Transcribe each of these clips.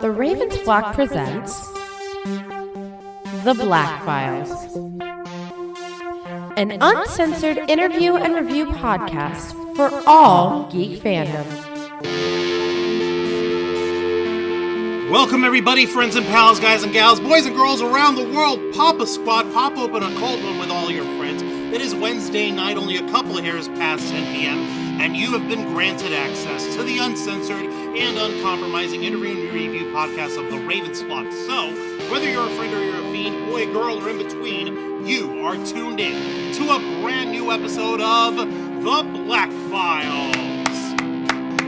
The Ravens Flock presents The Black Files, an uncensored interview and review podcast for all geek fandom. Welcome everybody, friends and pals, guys and gals, boys and girls around the world. Pop a squad, pop open a cold one with all your friends. It is Wednesday night, only a couple of hairs past 10 p.m., and you have been granted access to the uncensored and uncompromising interview and review podcast of the Ravens Flock. So, whether you're a friend or you're a fiend, boy, girl, or in between, you are tuned in to a brand new episode of The Black Files.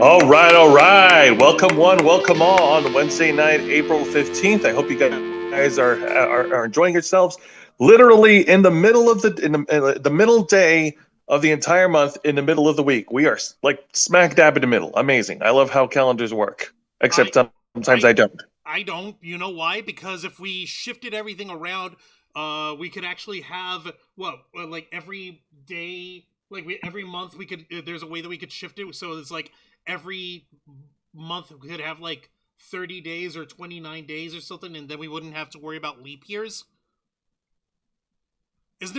All right. Welcome one, welcome all on Wednesday night, April 15th. I hope you guys are enjoying yourselves. Literally in the middle of the middle day of the entire month, in the middle of the week. We are like smack dab in the middle. Amazing. I love how calendars work. Except sometimes I don't. I don't. You know why? Because if we shifted everything around, we could actually have like every day, every month we could. There's a way that we could shift it. So it's like every month we could have like 30 days or 29 days or something, and then we wouldn't have to worry about leap years. Isn't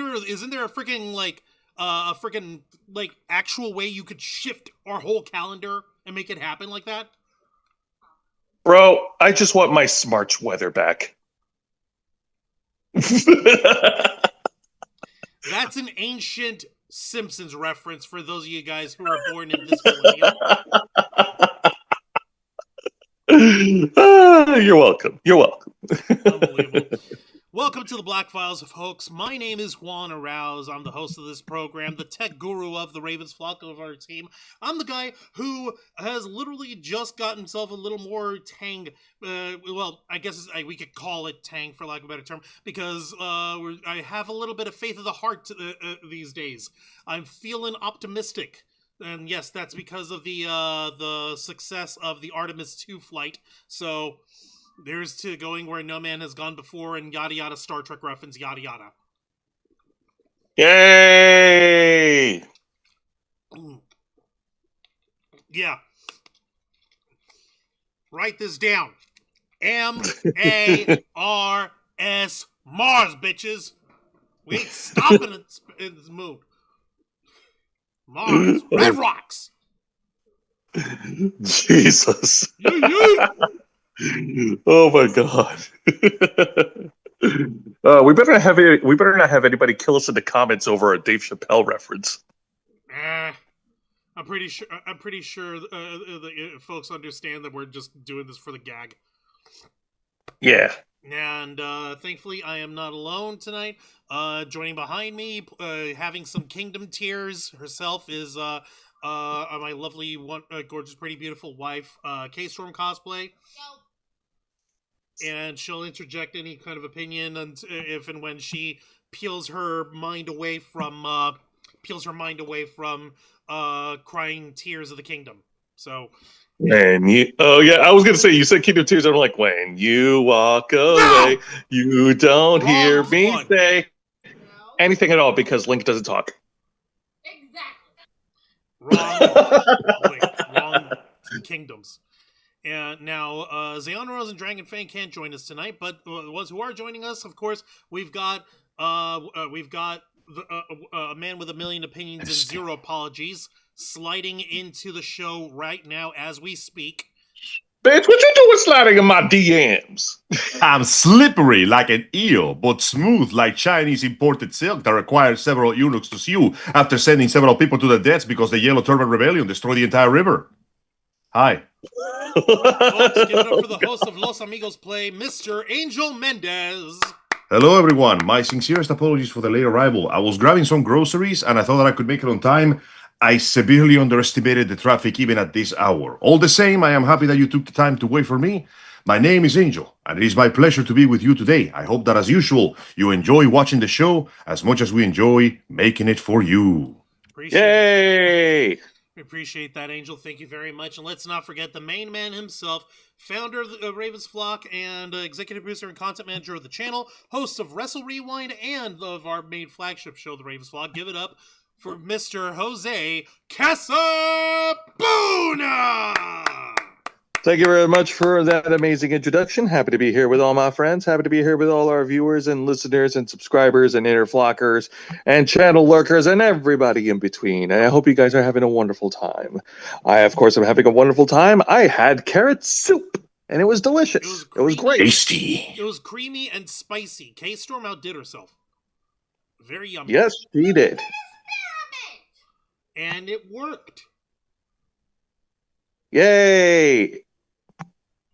there a freaking actual way you could shift our whole calendar and make it happen like that? Bro, I just want my Smarch weather back. That's an ancient Simpsons reference for those of you guys who are born in this millennium. You're welcome. Unbelievable. Welcome to the Black Files, folks. My name is Juan Arouse. I'm the host of this program, the tech guru of the Ravens Flock of our team. I'm the guy who has literally just got himself a little more tang. I guess we could call it tang for lack of a better term, because I have a little bit of faith of the heart these days. I'm feeling optimistic. And yes, that's because of the success of the Artemis 2 flight. So there's to going where no man has gone before, and yada yada, Star Trek reference, yada yada. Yay! Yeah. Write this down. M-A-R-S, Mars, bitches. We ain't stopping in this mood. Mars, Red Rocks. Jesus. Oh my God. We better not have anybody kill us in the comments over a Dave Chappelle reference. I'm pretty sure the folks understand that we're just doing this for the gag. Yeah. And thankfully, I am not alone tonight. Joining behind me, having some kingdom tears herself, is my lovely, gorgeous, pretty, beautiful wife, K-Storm Cosplay. Yo. And she'll interject any kind of opinion if and when she peels her mind away from crying tears of the kingdom. So. I was gonna say, you said Kingdom Tears. I'm like, when you walk away, you don't hear me say anything at all because Link doesn't talk. Exactly. Wrong kingdoms. And now, Zayon Rose and Dragon Fang can't join us tonight, but the ones who are joining us, of course, we've got a man with a million opinions and zero apologies sliding into the show right now as we speak. Bitch, what you doing sliding in my DMs? I'm slippery like an eel, but smooth like Chinese imported silk that requires several eunuchs to sew after sending several people to their deaths because the Yellow Turban Rebellion destroyed the entire river. Hi. Folks, give it up for the host of Los Amigos Play, Mr. Angel Mendez. Hello, everyone. My sincerest apologies for the late arrival. I was grabbing some groceries, and I thought that I could make it on time. I severely underestimated the traffic even at this hour. All the same, I am happy that you took the time to wait for me. My name is Angel, and it is my pleasure to be with you today. I hope that, as usual, you enjoy watching the show as much as we enjoy making it for you. Yay! We appreciate that, Angel. Thank you very much. And let's not forget the main man himself, founder of the Ravens Flock and executive producer and content manager of the channel, host of Wrestle Rewind and of our main flagship show, The Ravens Flock. Give it up for Mr. Jose Casabona. Thank you very much for that amazing introduction. Happy to be here with all my friends. Happy to be here with all our viewers and listeners and subscribers and interflockers and channel lurkers and everybody in between. And I hope you guys are having a wonderful time. I, of course, am having a wonderful time. I had carrot soup, and it was delicious. It was great. Tasty. It was creamy and spicy. K-Storm outdid herself. Very yummy. Yes, she did. And it worked. Yay!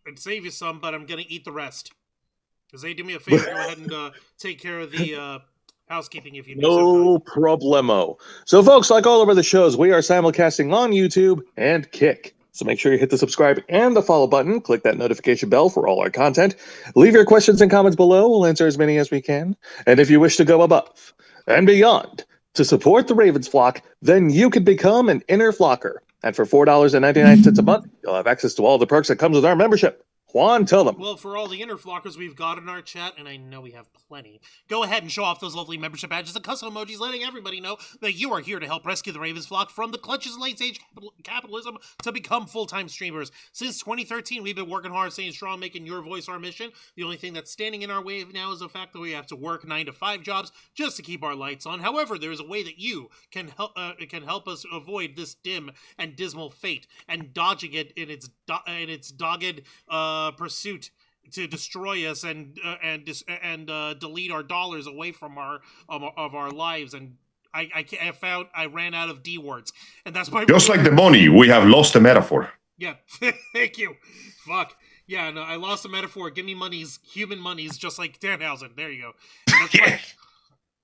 I'd save you some, but I'm going to eat the rest. Jose, do me a favor. Go ahead and take care of the housekeeping if you need No problemo. So, folks, like all of our shows, we are simulcasting on YouTube and Kick. So make sure you hit the subscribe and the follow button. Click that notification bell for all our content. Leave your questions and comments below. We'll answer as many as we can. And if you wish to go above and beyond to support the Ravens flock, then you can become an inner flocker. And for $4.99 a month, you'll have access to all the perks that comes with our membership. Juan, tell them. Well, for all the interflockers we've got in our chat, and I know we have plenty, go ahead and show off those lovely membership badges and custom emojis, letting everybody know that you are here to help rescue the Ravens flock from the clutches of late-stage capitalism to become full-time streamers. Since 2013, we've been working hard, staying strong, making your voice our mission. The only thing that's standing in our way now is the fact that we have to work 9 to 5 jobs just to keep our lights on. However, there is a way that you can help us avoid this dim and dismal fate and dodging it in its dogged pursuit to destroy us and delete our dollars away from our lives. And I ran out of D words, and that's my Just like the money, we have lost the metaphor. Yeah, thank you. Fuck. Yeah, no, I lost the metaphor. Give me monies, human monies, just like Danhausen. There you go.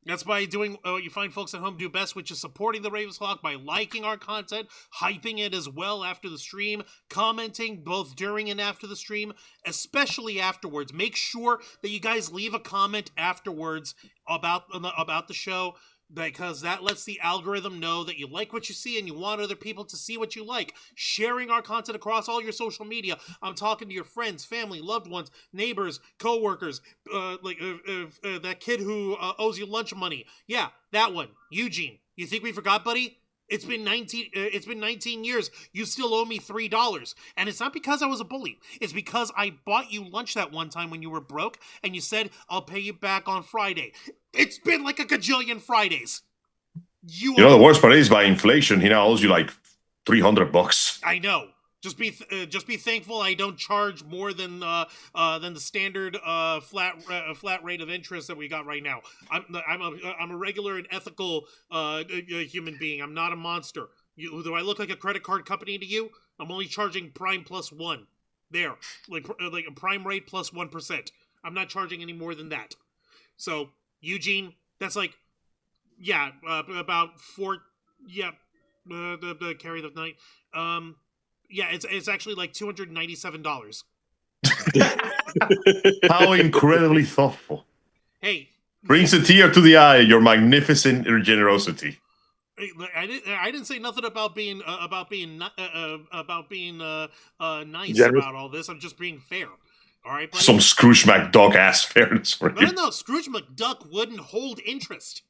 That's by doing what you find folks at home do best, which is supporting the Ravens flock by liking our content, hyping it as well after the stream, commenting both during and after the stream, especially afterwards. Make sure that you guys leave a comment afterwards about the show, because that lets the algorithm know that you like what you see and you want other people to see what you like. Sharing our content across all your social media. I'm talking to your friends, family, loved ones, neighbors, co-workers, that kid who owes you lunch money. Yeah, that one. Eugene. You think we forgot, buddy? It's been 19 years. You still owe me $3. And it's not because I was a bully. It's because I bought you lunch that one time when you were broke, and you said, I'll pay you back on Friday. It's been like a gajillion Fridays. You know, the worst part is by inflation, he now owes you like $300. I know. Just be thankful I don't charge more than the standard flat rate of interest that we got right now. I'm a regular and ethical human being. I'm not a monster. Do I look like a credit card company to you? I'm only charging Prime plus 1. There, like a Prime rate plus 1%. I'm not charging any more than that. So Eugene, that's like, yeah, about 4. Yeah, the carry the night. Yeah, it's actually like $297. How incredibly thoughtful. Hey, brings a tear to the eye, your magnificent generosity. I didn't say nothing about being nice Generous. about all this. I'm just being fair. All right, buddy? Some Scrooge McDuck ass fairness for you. No, Scrooge McDuck wouldn't hold interest.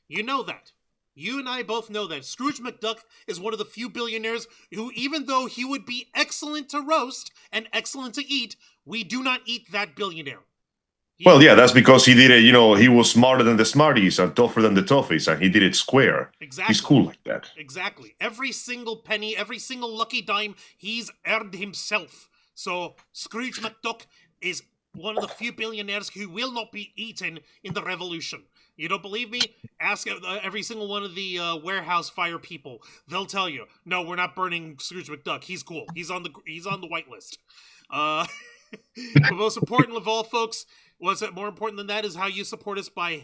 You know that. You and I both know that. Scrooge McDuck is one of the few billionaires who, even though he would be excellent to roast and excellent to eat, we do not eat that billionaire. Well, yeah, that's because he did it, he was smarter than the smarties and tougher than the toughies, and he did it square. Exactly. He's cool like that. Exactly. Every single penny, every single lucky dime, he's earned himself. So Scrooge McDuck is one of the few billionaires who will not be eaten in the revolution. You don't believe me? Ask every single one of the warehouse fire people. They'll tell you, no, we're not burning Scrooge McDuck. He's cool. He's on the white list. But most important of all, folks, what's more important than that is how you support us by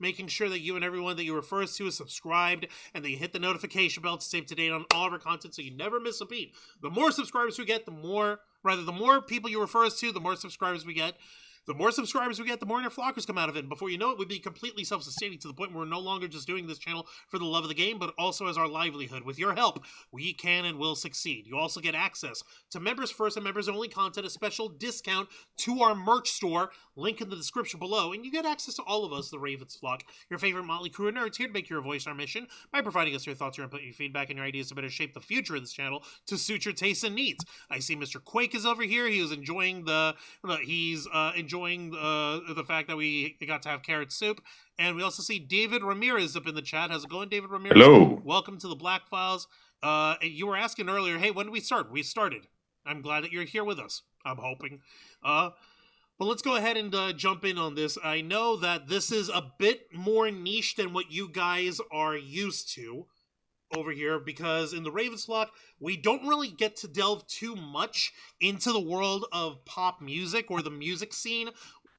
making sure that you and everyone that you refer us to is subscribed, and that you hit the notification bell to stay up to date on all of our content so you never miss a beat. The more subscribers we get, the more people you refer us to, the more subscribers we get. The more subscribers we get, the more inner flockers come out of it. And before you know it, we'd be completely self-sustaining to the point where we're no longer just doing this channel for the love of the game, but also as our livelihood. With your help, we can and will succeed. You also get access to members first and members only content, a special discount to our merch store, link in the description below, and you get access to all of us, the Ravens flock, your favorite motley crew of nerds, here to make your voice our mission by providing us your thoughts, your input, your feedback, and your ideas to better shape the future of this channel to suit your tastes and needs. I see Mr. Quake is over here. He is enjoying the fact that we got to have carrot soup. And we also see David Ramirez up in the chat. How's it going, David Ramirez? Hello. Welcome to the Black Files. You were asking earlier, hey, when did we start? We started. I'm glad that you're here with us. I'm hoping. But let's go ahead and jump in on this. I know that this is a bit more niche than what you guys are used to over here, because in the Ravens flock, we don't really get to delve too much into the world of pop music or the music scene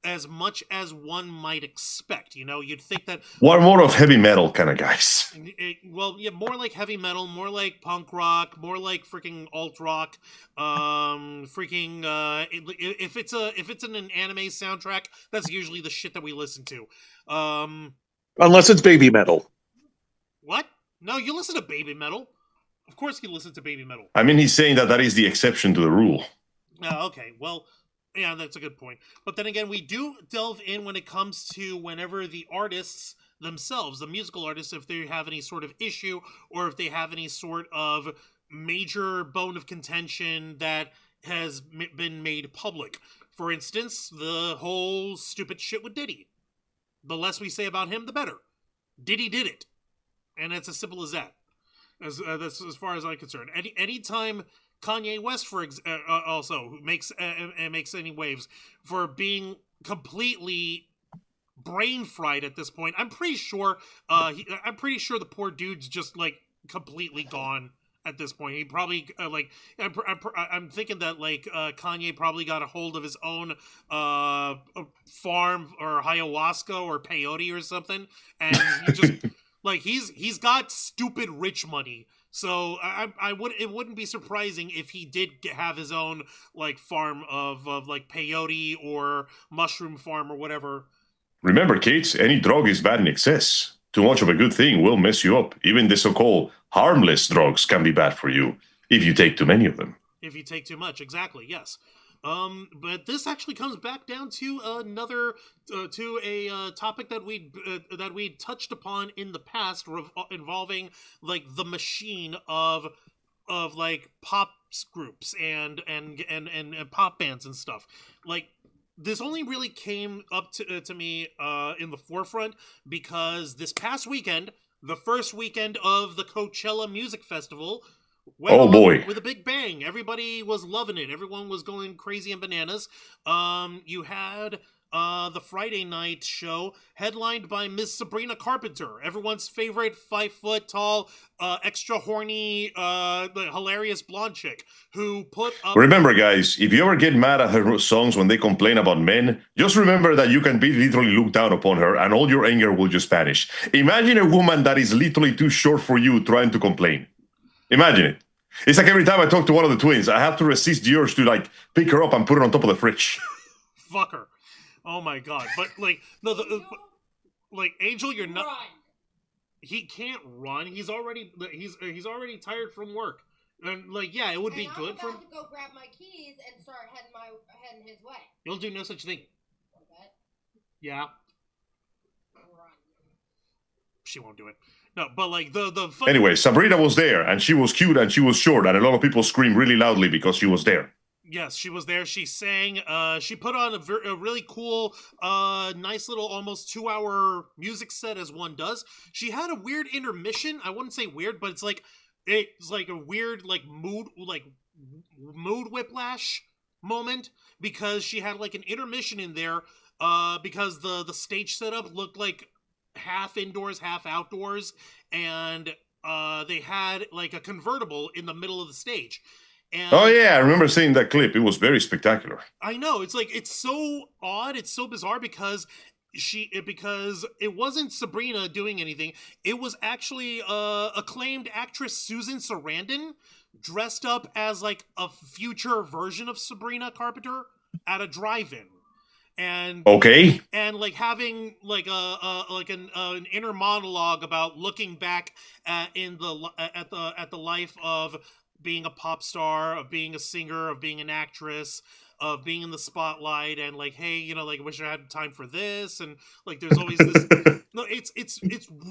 as much as one might expect. You know, you'd think that We're more of heavy metal kind of guys. Well, yeah, more like heavy metal, more like punk rock, more like freaking alt rock. If it's an anime soundtrack, that's usually the shit that we listen to. Unless it's baby metal. What? No, you listen to baby metal. Of course you listen to baby metal. I mean, he's saying that is the exception to the rule. Okay, well, yeah, that's a good point. But then again, we do delve in when it comes to whenever the artists themselves, the musical artists, if they have any sort of issue or if they have any sort of major bone of contention that has been made public. For instance, the whole stupid shit with Diddy. The less we say about him, the better. Diddy did it. And it's as simple as that. That's as far as I'm concerned. Anytime Kanye West, also makes any waves for being completely brain fried at this point, I'm pretty sure the poor dude's just like completely gone at this point. He probably I'm thinking that Kanye probably got a hold of his own farm or ayahuasca or peyote or something, and he just. He's got stupid rich money, so it wouldn't be surprising if he did have his own farm of peyote or mushroom farm or whatever. Remember, kids, any drug is bad in excess. Too much of a good thing will mess you up. Even the so-called harmless drugs can be bad for you if you take too many of them. If you take too much, exactly, yes. But this actually comes back down to another topic that we touched upon in the past, involving the machine of pop groups and pop bands and stuff. This only really came up to me in the forefront because this past weekend, the first weekend of the Coachella Music Festival, oh boy! With a big bang. Everybody was loving it. Everyone was going crazy and bananas. You had the Friday night show headlined by Miss Sabrina Carpenter, everyone's favorite 5 foot tall, extra horny, hilarious blonde chick who put up. Remember, guys, if you ever get mad at her songs when they complain about men, just remember that you can be literally looked down upon her and all your anger will just vanish. Imagine a woman that is literally too short for you trying to complain. Imagine it. It's like every time I talk to one of the twins, I have to resist the urge to pick her up and put her on top of the fridge. Fuck her. Oh my god. But Angel, you're not. Run. He can't run. He's already already tired from work. And yeah, it would be good for him. I'm about to go grab my keys and start heading his way. You'll do no such thing. Okay. Yeah. Run. She won't do it. No, but the Anyway, Sabrina was there, and she was cute, and she was short, and a lot of people screamed really loudly because she was there. Yes, she was there. She sang. She put on a really cool, nice little, almost 2-hour music set, as one does. She had a weird intermission. I wouldn't say weird, but it's like a weird mood whiplash moment, because she had an intermission in there. Because the stage setup looked like half indoors, half outdoors, and they had a convertible in the middle of the stage. And oh yeah, I remember seeing that clip. It was very spectacular. I know, it's it's so odd, it's so bizarre, because it wasn't Sabrina doing anything. It was actually acclaimed actress Susan Sarandon dressed up as a future version of Sabrina Carpenter at a drive-in. and Okay. like having like an inner monologue about looking back at the life of being a pop star, of being a singer, of being an actress, of being in the spotlight, and like, hey, you know, like, I wish I had time for this, and like, there's always this. No, it's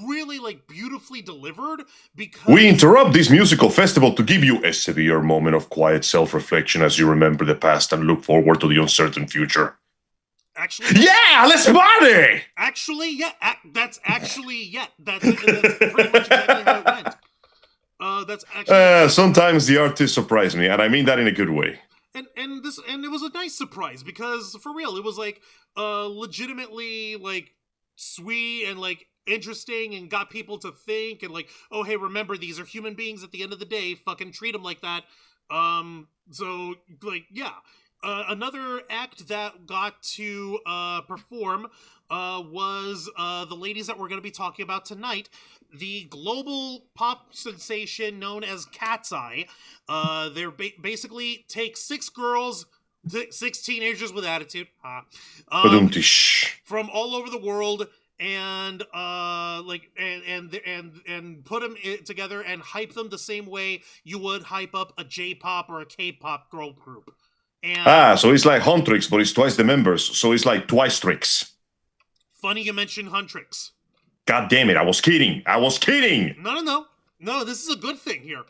really like beautifully delivered because We interrupt this musical festival to give you a severe moment of quiet self-reflection as you remember the past and look forward to the uncertain future. actually, Yeah, let's party! actually, yeah, that's actually that's pretty much exactly how it went. That's actually Sometimes the artists surprise me, and I mean that in a good way. and it was a nice surprise because for real, it was like legitimately like sweet and like interesting and got people to think and like, oh hey, remember these are human beings at the end of the day, fucking treat them like that. So like yeah. Another act that got to perform was the ladies that we're going to be talking about tonight. The global pop sensation known as KATSEYE. They're basically take six girls, six teenagers with attitude, from all over the world, and and put them together and hype them the same way you would hype up a J-pop or a K-pop girl group. And So it's like Huntrix, but it's twice the members, so it's like twice tricks. Funny you mentioned Huntrix. God damn it, I was kidding! No, this is a good thing here.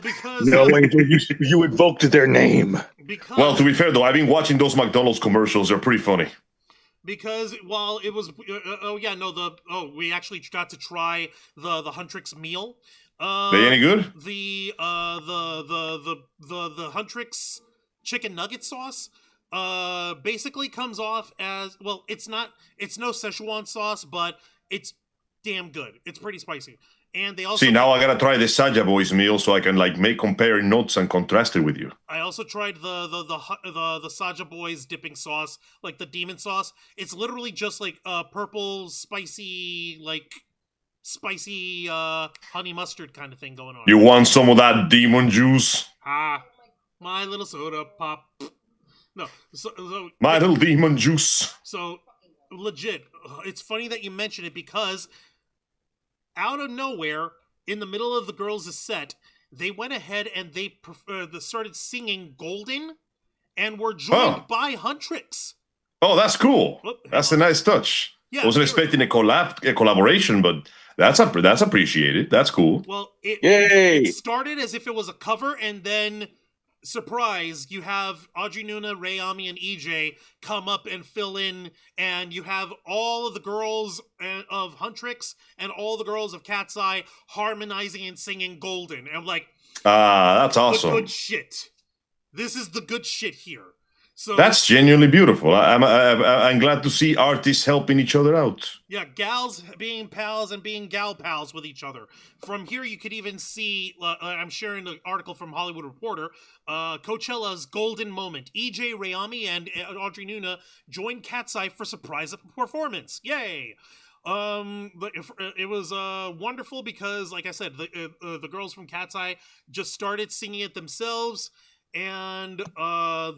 Because No, Angel, you invoked their name. Because well, to be fair though, I've been watching those McDonald's commercials, they're pretty funny. Because while it was we actually got to try the Huntrix meal. They any good? The Huntrix chicken nugget sauce basically comes off as, well, it's no Szechuan sauce, but it's damn good. It's pretty spicy. And they also now I gotta try the Saja Boys meal so I can like compare notes and contrast it with you. I also tried the Saja Boys dipping sauce, like the demon sauce. It's literally just like purple spicy honey mustard kind of thing going on. You want some of that demon juice? My little soda pop. No, so my little demon juice. So legit, it's funny that you mention it because out of nowhere, in the middle of the girls' set, they went ahead and they started singing "Golden," and were joined by Huntrix. Oh, that's cool. That's a nice touch. Yeah, wasn't expecting a collaboration, but that's appreciated. That's cool. Well, it started as if it was a cover, and then surprise, you have Audrey Nuna, Rayami, and EJ come up and fill in, and you have all of the girls of Huntrix and all the girls of KATSEYE harmonizing and singing "Golden." And I'm like, that's awesome. Good shit. This is the good shit here. So that's genuinely beautiful. I'm glad to see artists helping each other out. Yeah, gals being pals and being gal pals with each other. From here, you could even see, I'm sharing an article from Hollywood Reporter, Coachella's golden moment. EJ, Rayami, and Audrey Nuna joined KATSEYE for surprise performance. Yay! But it was wonderful because, like I said, the girls from KATSEYE just started singing it themselves. And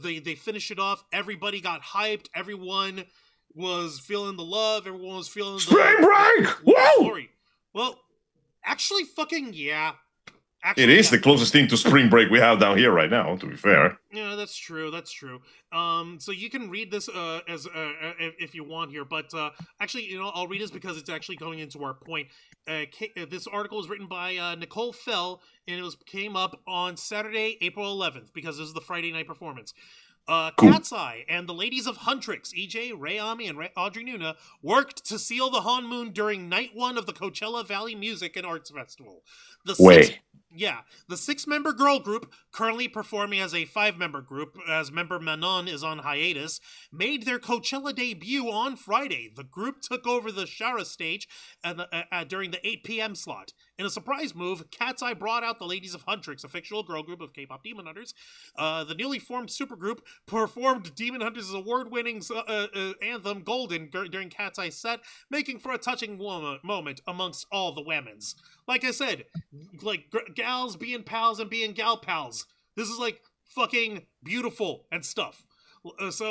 they finished it off. Everybody got hyped. Everyone was feeling the love. Everyone was feeling Spring break. Whoa! Glory. Well, actually, fucking yeah. It is the closest thing to spring break we have down here right now. To be fair. Yeah, that's true. So you can read this as if you want here, but actually, I'll read this because it's actually going into our point. This article is written by Nicole Fell, and it came up on Saturday, April 11th, because this is the Friday night performance. Cool. KATSEYE and the ladies of Huntrix, EJ, Rayami, and Audrey Nuna worked to seal the honeymoon during night one of the Coachella Valley Music and Arts Festival. The six-member girl group, currently performing as a five-member group, as member Manon is on hiatus, made their Coachella debut on Friday. The group took over the Shara stage during the 8 p.m. slot. In a surprise move, KATSEYE brought out the ladies of Huntrix, a fictional girl group of K-pop Demon Hunters. The newly formed supergroup performed Demon Hunters' award-winning anthem "Golden" during KATSEYE's set, making for a touching moment amongst all the women's. Like I said, like gals being pals and being gal pals. This is like fucking beautiful and stuff.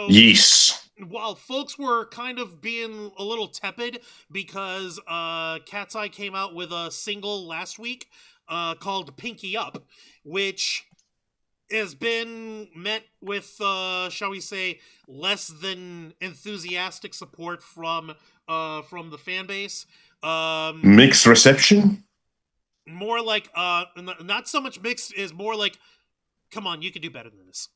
Yes. while folks were kind of being a little tepid because KATSEYE came out with a single last week called Pinky Up, which has been met with, shall we say, less than enthusiastic support from the fan base. Mixed reception? More like, not so much mixed, is more like, come on, you can do better than this.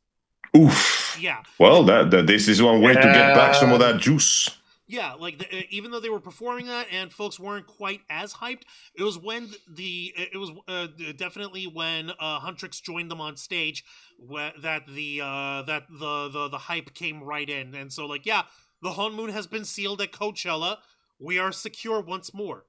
Oof. Yeah. Well, this is one way to get back some of that juice. Yeah, like even though they were performing that and folks weren't quite as hyped, it was when definitely when Huntrix joined them on stage that the hype came right in, and so like yeah, the honeymoon has been sealed at Coachella. We are secure once more.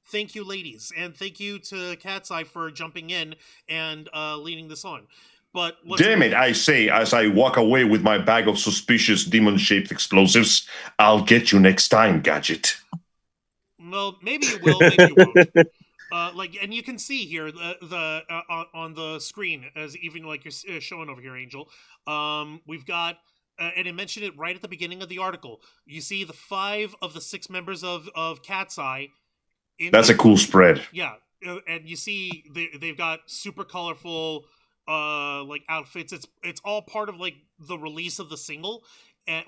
Thank you, ladies, and thank you to KATSEYE for jumping in and leading this on. But damn it, I say, as I walk away with my bag of suspicious demon-shaped explosives, I'll get you next time, Gadget. Well, maybe you will, maybe you won't. And you can see here the on the screen, as even like you're showing over here, Angel. We've got, and I mentioned it right at the beginning of the article. You see the 5 of the 6 members of KATSEYE. That's a cool spread. Yeah, and you see they've got super colorful like outfits. It's all part of like the release of the single,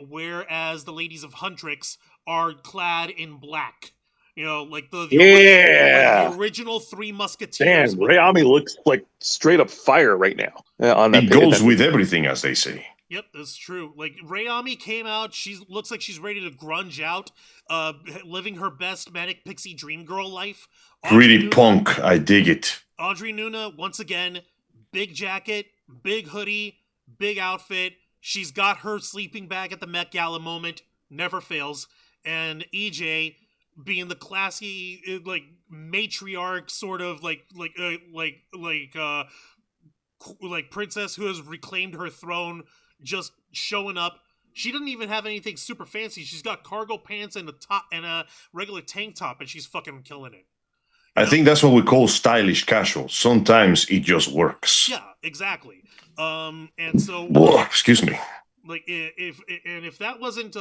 whereas the ladies of Huntrix are clad in black. You know, like the original 3 Musketeers. Damn, Rayami looks like straight up fire right now. On that it goes with everything, as they say. Yep, that's true. Like Rayami came out, looks like she's ready to grunge out, living her best manic pixie dream girl life. Pretty punk, I dig it. Audrey Nuna, once again, big jacket, big hoodie, big outfit. She's got her sleeping bag at the Met Gala moment, never fails. And EJ being the classy, like matriarch sort of like princess who has reclaimed her throne, just showing up. She doesn't even have anything super fancy. She's got cargo pants and a top and a regular tank top, and she's fucking killing it. I think that's what we call stylish casual. Sometimes it just works. Yeah, exactly. And so, excuse me. Like, if that wasn't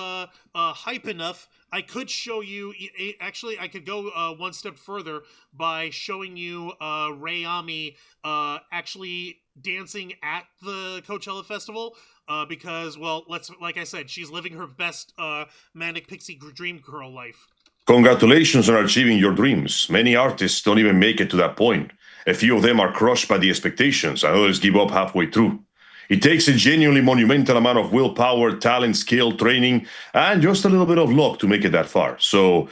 hype enough, I could show you. Actually, I could go one step further by showing you Rayami actually dancing at the Coachella Festival. Because, well, like I said, she's living her best manic pixie dream girl life. Congratulations on achieving your dreams. Many artists don't even make it to that point. A few of them are crushed by the expectations, and others give up halfway through. It takes a genuinely monumental amount of willpower, talent, skill, training, and just a little bit of luck to make it that far. So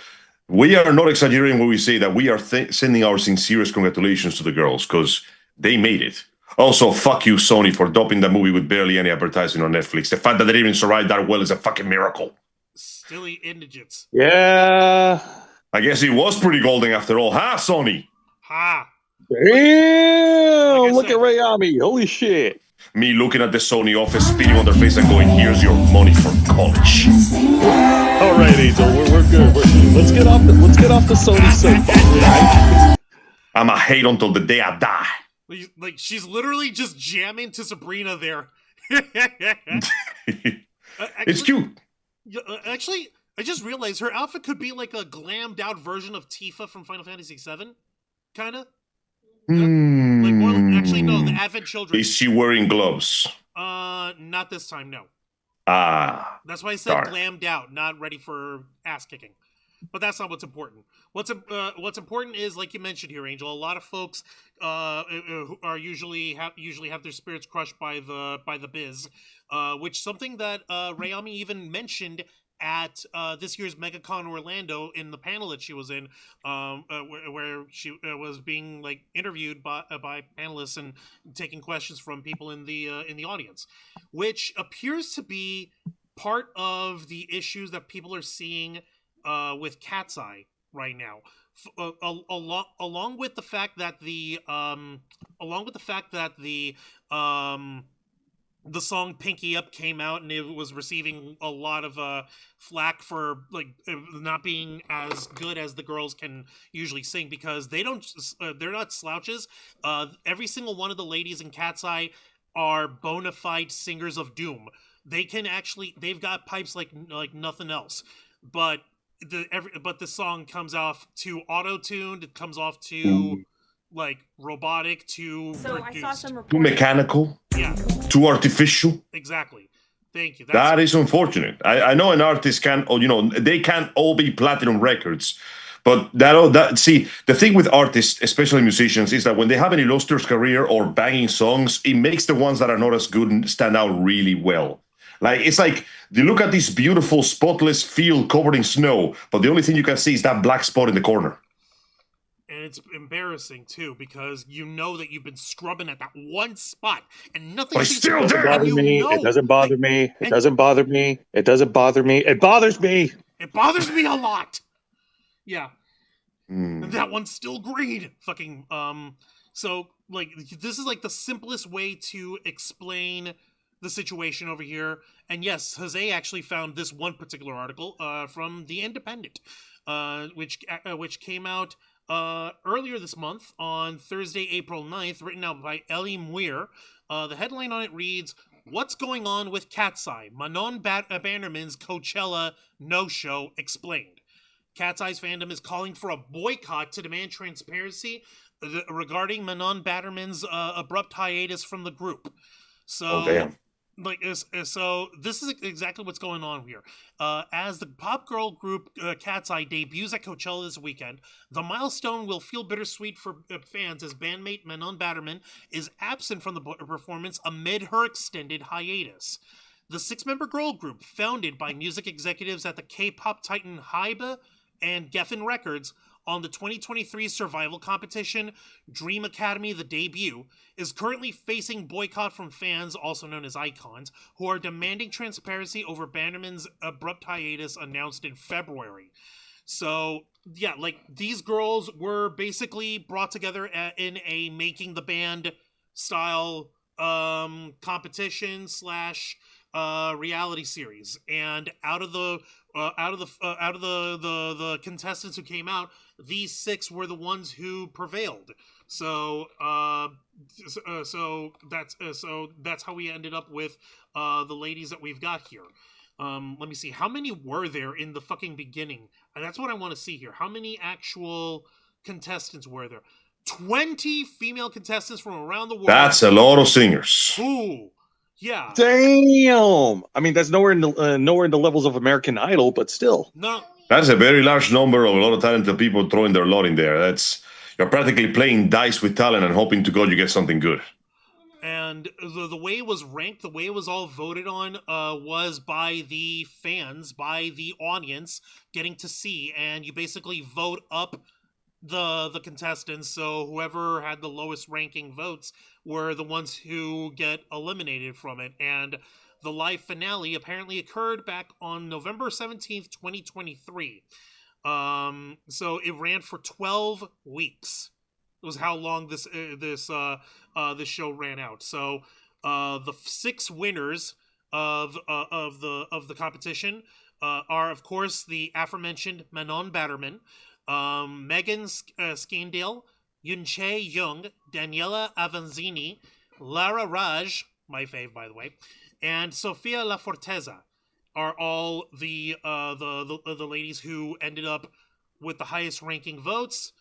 we are not exaggerating when we say that we are sending our sincerest congratulations to the girls, because they made it. Also, fuck you, Sony, for dumping that movie with barely any advertising on Netflix. The fact that they even survived that well is a fucking miracle. Silly indigents. Yeah. I guess it was pretty golden after all, huh, Sony? Ha! Damn! Like Look said, at Rayami. Holy shit. Me looking at the Sony office, spitting on their face and going, here's your money for college. All right, Angel, we're good. Let's get off the Sony soapbox, right? I'ma hate until the day I die. Like she's literally just jamming to Sabrina there. It's cute. Actually, I just realized her outfit could be like a glammed out version of Tifa from Final Fantasy VII, kind of. Like more, actually, no, the Advent Children. Is she wearing gloves? Not this time, no. That's why I said darn. glammed out, not ready for ass kicking. But that's not what's important. What's important is, like you mentioned here, Angel. A lot of folks are usually have their spirits crushed by the biz, which something that Rayami even mentioned at this year's MegaCon Orlando in the panel that she was in, where she was being like interviewed by panelists and taking questions from people in the audience, which appears to be part of the issues that people are seeing with KATSEYE right now, along with the fact that the song "Pinky Up" came out and it was receiving a lot of flack for like not being as good as the girls can usually sing, because they're not slouches. Every single one of the ladies in KATSEYE are bona fide singers of doom. they've got pipes like nothing else. But the song comes off too auto-tuned. It comes off too like robotic, too produced. Too mechanical. Yeah. Too artificial. Exactly. Thank you. That is unfortunate. I know an artist they can't all be platinum records. But see, the thing with artists, especially musicians, is that when they have an illustrious career or banging songs, it makes the ones that are not as good stand out really well. Like, it's like you look at this beautiful, spotless field covered in snow, but the only thing you can see is that black spot in the corner. And it's embarrassing too, because you know that you've been scrubbing at that one spot and nothing. It doesn't bother me. It doesn't bother me. It doesn't bother me. It doesn't bother me. It bothers me. It bothers me a lot. Yeah. And that one's still green. Fucking so like this is like the simplest way to explain the situation over here. And yes, Jose actually found this one particular article from The Independent, which came out earlier this month on Thursday, April 9th, written out by Ellie Muir. The headline on it reads, "What's going on with KATSEYE? Manon Bannerman's Coachella no-show explained." KATSEYE's fandom is calling for a boycott to demand transparency regarding Manon Bannerman's abrupt hiatus from the group. So, damn. So this is exactly what's going on here. As the pop girl group KATSEYE debuts at Coachella this weekend, the milestone will feel bittersweet for fans as bandmate Manon Bannerman is absent from the performance amid her extended hiatus. The 6-member girl group, founded by music executives at the K-pop titan Hybe and Geffen Records on the 2023 survival competition Dream Academy The Debut, is currently facing boycott from fans, also known as icons, who are demanding transparency over Bannerman's abrupt hiatus announced in February. So, yeah, like, these girls were basically brought together in a making the band style competition / reality series, and out of the contestants who came out, these 6 were the ones who prevailed. So that's how we ended up with the ladies that we've got here. Let me see, how many were there in the fucking beginning? And that's what I want to see here. How many actual contestants were there? 20 female contestants from around the world. That's a lot of singers. Ooh. Yeah. Damn. I mean, that's nowhere in the levels of American Idol, but still. No. That's a very large number of a lot of talented people throwing their lot in there. You're practically playing dice with talent and hoping to God you get something good. And the way it was ranked, the way it was all voted on, was by the fans, by the audience getting to see, and you basically vote up the contestants, so whoever had the lowest ranking votes were the ones who get eliminated from it. And the live finale apparently occurred back on November 17th, 2023. So it ran for 12 weeks. It was how long this show ran out. So the 6 winners of the competition are, of course, the aforementioned Manon Bannerman, Megan Skandale, Yunchae Young, Daniela Avanzini, Lara Raj, my fave by the way, and Sofia La Forteza are all the ladies who ended up with the highest ranking votes,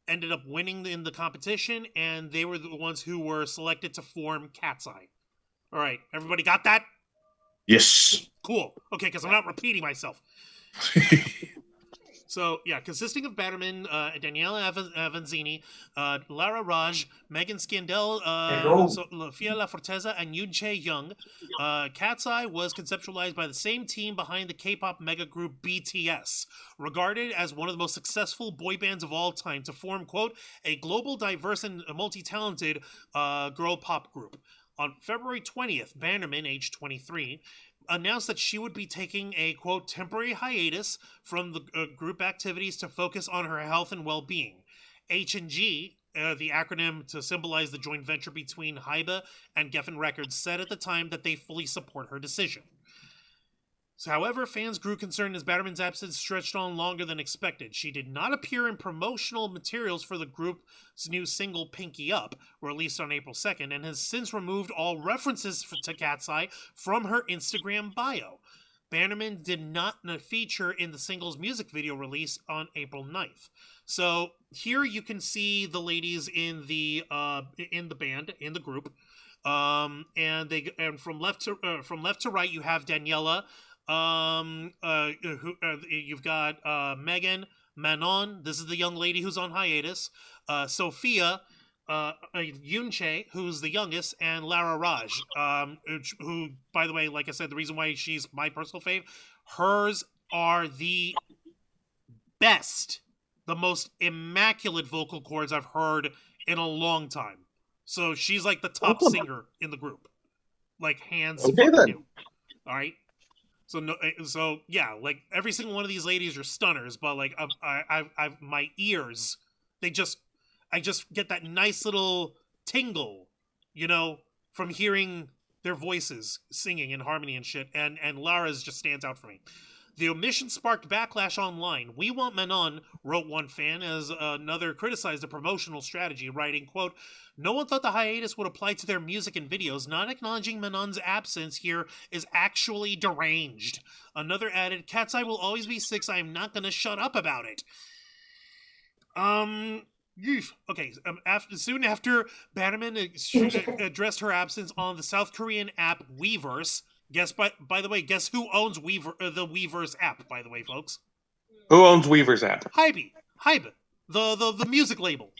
ended up winning in the competition, and they were the ones who were selected to form KATSEYE. All right, everybody got that? Yes. Cool. Okay, because I'm not repeating myself. So, yeah, consisting of Bannerman, Daniela Avanzini, Lara Raj, Megan Skandale, Sofia La Forteza, and Yunchae Young. KATSEYE was conceptualized by the same team behind the K-pop mega group BTS, regarded as one of the most successful boy bands of all time, to form, quote, a global, diverse, and multi-talented girl pop group. On February 20th, Bannerman, age 23, announced that she would be taking a, quote, temporary hiatus from the group activities to focus on her health and well-being. H&G, the acronym to symbolize the joint venture between Hybe and Geffen Records, said at the time that they fully support her decision. So, however, fans grew concerned as Batterman's absence stretched on longer than expected. She did not appear in promotional materials for the group's new single Pinky Up, released on April 2nd, and has since removed all references to KATSEYE from her Instagram bio. Bannerman did not feature in the single's music video release on April 9th. So here you can see the ladies in the band, in the group, and from left to right you have Daniela. You've got Megan, Manon. This is the young lady who's on hiatus. Sophia, Yoonchae, who's the youngest, and Lara Raj, who, by the way, like I said, the reason why she's my personal fave, hers are the best, the most immaculate vocal cords I've heard in a long time. So she's like the top singer in the group, like hands fucking down. All right. So yeah, like every single one of these ladies are stunners, but like I've my ears, I just get that nice little tingle, from hearing their voices singing in harmony and shit. And Lara's just stands out for me. The omission sparked backlash online. We Want Manon, wrote one fan, as another criticized the promotional strategy, writing, quote, "No one thought the hiatus would apply to their music and videos. Not acknowledging Manon's absence here is actually deranged." Another added, "KATSEYE will always be 6. I am not going to shut up about it." Okay, soon after Bannerman addressed her absence on the South Korean app Weverse. By the way, guess who owns the Weverse app, by the way, folks? Who owns Wever's app? Hybe, the music label.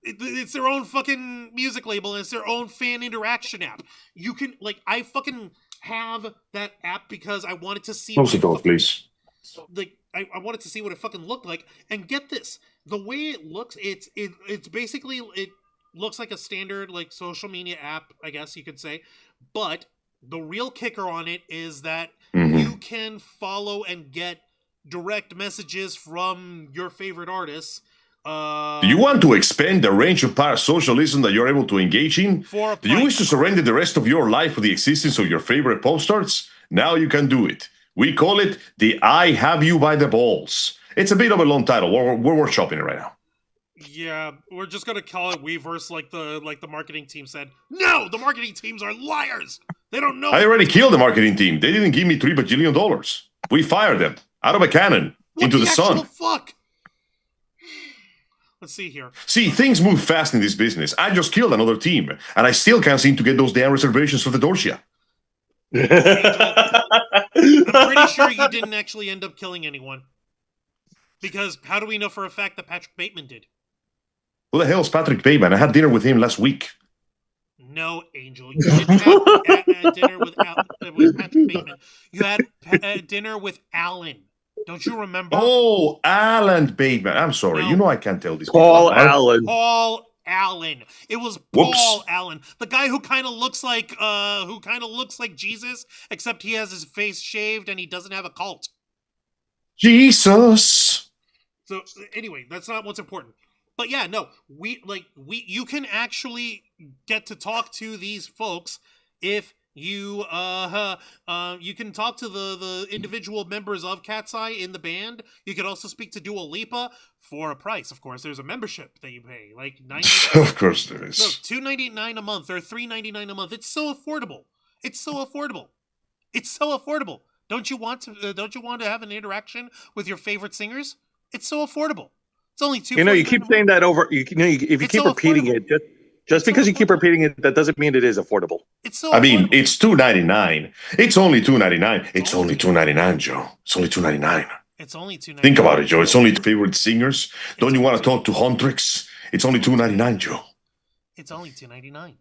It's their own fucking music label, and it's their own fan interaction app. You can, I fucking have that app because I wanted to see... Close the door, please. I wanted to see what it fucking looked like, and get this. The way it looks, it's basically, it looks like a standard, social media app, I guess you could say, but... the real kicker on it is that you can follow and get direct messages from your favorite artists. Do you want to expand the range of parasocialism that you're able to engage in? Do you wish to surrender the rest of your life for the existence of your favorite pop stars? Now you can do it. We call it the I Have You by the Balls. It's a bit of a long title. We're workshopping it right now. Yeah, we're just gonna call it Weverse, like the marketing team said. No, the marketing teams are liars. They don't know. I already killed the marketing team. They didn't give me $3 bajillion. We fired them out of a cannon into the sun. Fuck. Let's see here. See, things move fast in this business. I just killed another team, and I still can't seem to get those damn reservations for the Dorsia. I'm pretty sure you didn't actually end up killing anyone. Because how do we know for a fact that Patrick Bateman did? Who the hell's Patrick Bateman? I had dinner with him last week. No, Angel. You didn't have dinner with Patrick Bateman. You had dinner with Alan. Don't you remember? Oh, Alan Bateman. I'm sorry. No. I can't tell these Paul people. Allen. Paul Allen. It was Paul Allen, the guy who kind of looks like Jesus, except he has his face shaved and he doesn't have a cult. Jesus. So anyway, that's not what's important. But yeah, no, you can actually get to talk to these folks if you can talk to the individual members of KATSEYE in the band. You could also speak to Dua Lipa for a price. Of course, there's a membership that you pay, like Of course there is. No, $2.99 a month or $3.99 a month. It's so affordable. It's so affordable. It's so affordable. Don't you want to have an interaction with your favorite singers? It's so affordable. It's only $2. You keep saying that over. If you keep repeating it, just because you keep repeating it, that doesn't mean it is affordable. It's so. I mean, it's $2.99. It's only $2.99. It's only $2.99, Joe. It's only $2.99. It's only $2.99. Think about it, Joe. It's only favorite singers. Don't you want to talk to Huntrix? It's only $2.99, Joe. It's only $2.99.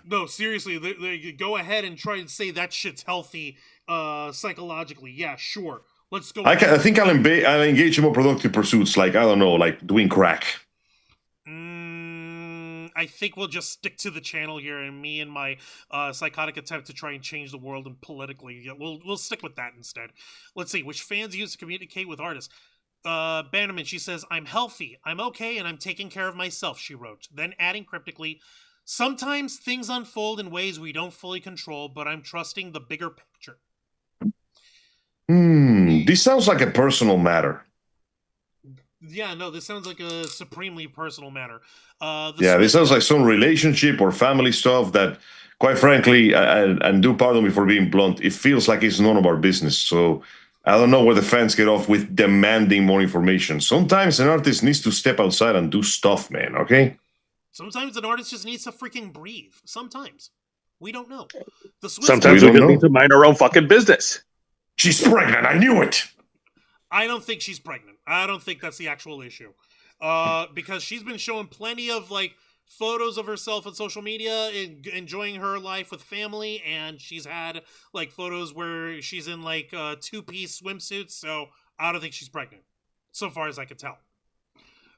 No, seriously, they go ahead and try and say that shit's healthy psychologically. Yeah, sure. Let's go. I think I'll engage in more productive pursuits, like doing crack. I think we'll just stick to the channel here, and me and my psychotic attempt to try and change the world and politically. Yeah, we'll stick with that instead. Let's see which fans use to communicate with artists. Bannerman, she says, "I'm healthy, I'm okay, and I'm taking care of myself," she wrote. Then adding cryptically, Sometimes things unfold in ways we don't fully control, but I'm trusting the bigger picture. This sounds like a personal matter. Yeah, no, this sounds like a supremely personal matter. This sounds like some relationship or family stuff that, quite frankly, and do pardon me for being blunt, it feels like it's none of our business. So I don't know where the fans get off with demanding more information. Sometimes an artist needs to step outside and do stuff, man, okay? Sometimes an artist just needs to freaking breathe. Sometimes. We don't know. Sometimes we just need to mind our own fucking business. She's pregnant. I knew it. I don't think she's pregnant. I don't think that's the actual issue. Because she's been showing plenty of like photos of herself on social media, enjoying her life with family, and she's had like photos where she's in like two-piece swimsuits. So I don't think she's pregnant, so far as I can tell.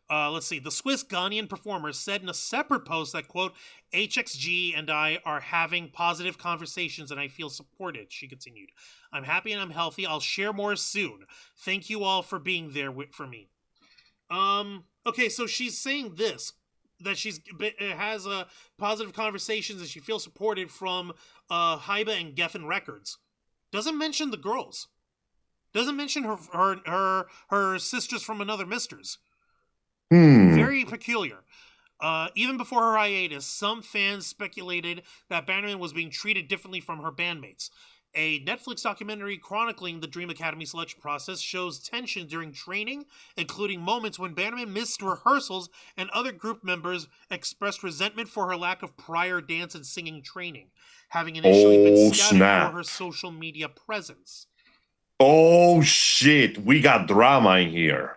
Let's see. The Swiss Ghanaian performer said in a separate post that, quote, HXG and I are having positive conversations and I feel supported, she continued. I'm happy and I'm healthy. I'll share more soon. Thank you all for being there for me. Okay, so she's saying this, that she's has positive conversations and she feels supported from Hyba and Geffen Records. Doesn't mention the girls. Doesn't mention her sisters from another misters. Very peculiar. Even before her hiatus, some fans speculated that Bannerman was being treated differently from her bandmates. A Netflix documentary chronicling the Dream Academy selection process shows tension during training, including moments when Bannerman missed rehearsals and other group members expressed resentment for her lack of prior dance and singing training, having initially been scouted for her social media presence. Oh, shit. We got drama in here.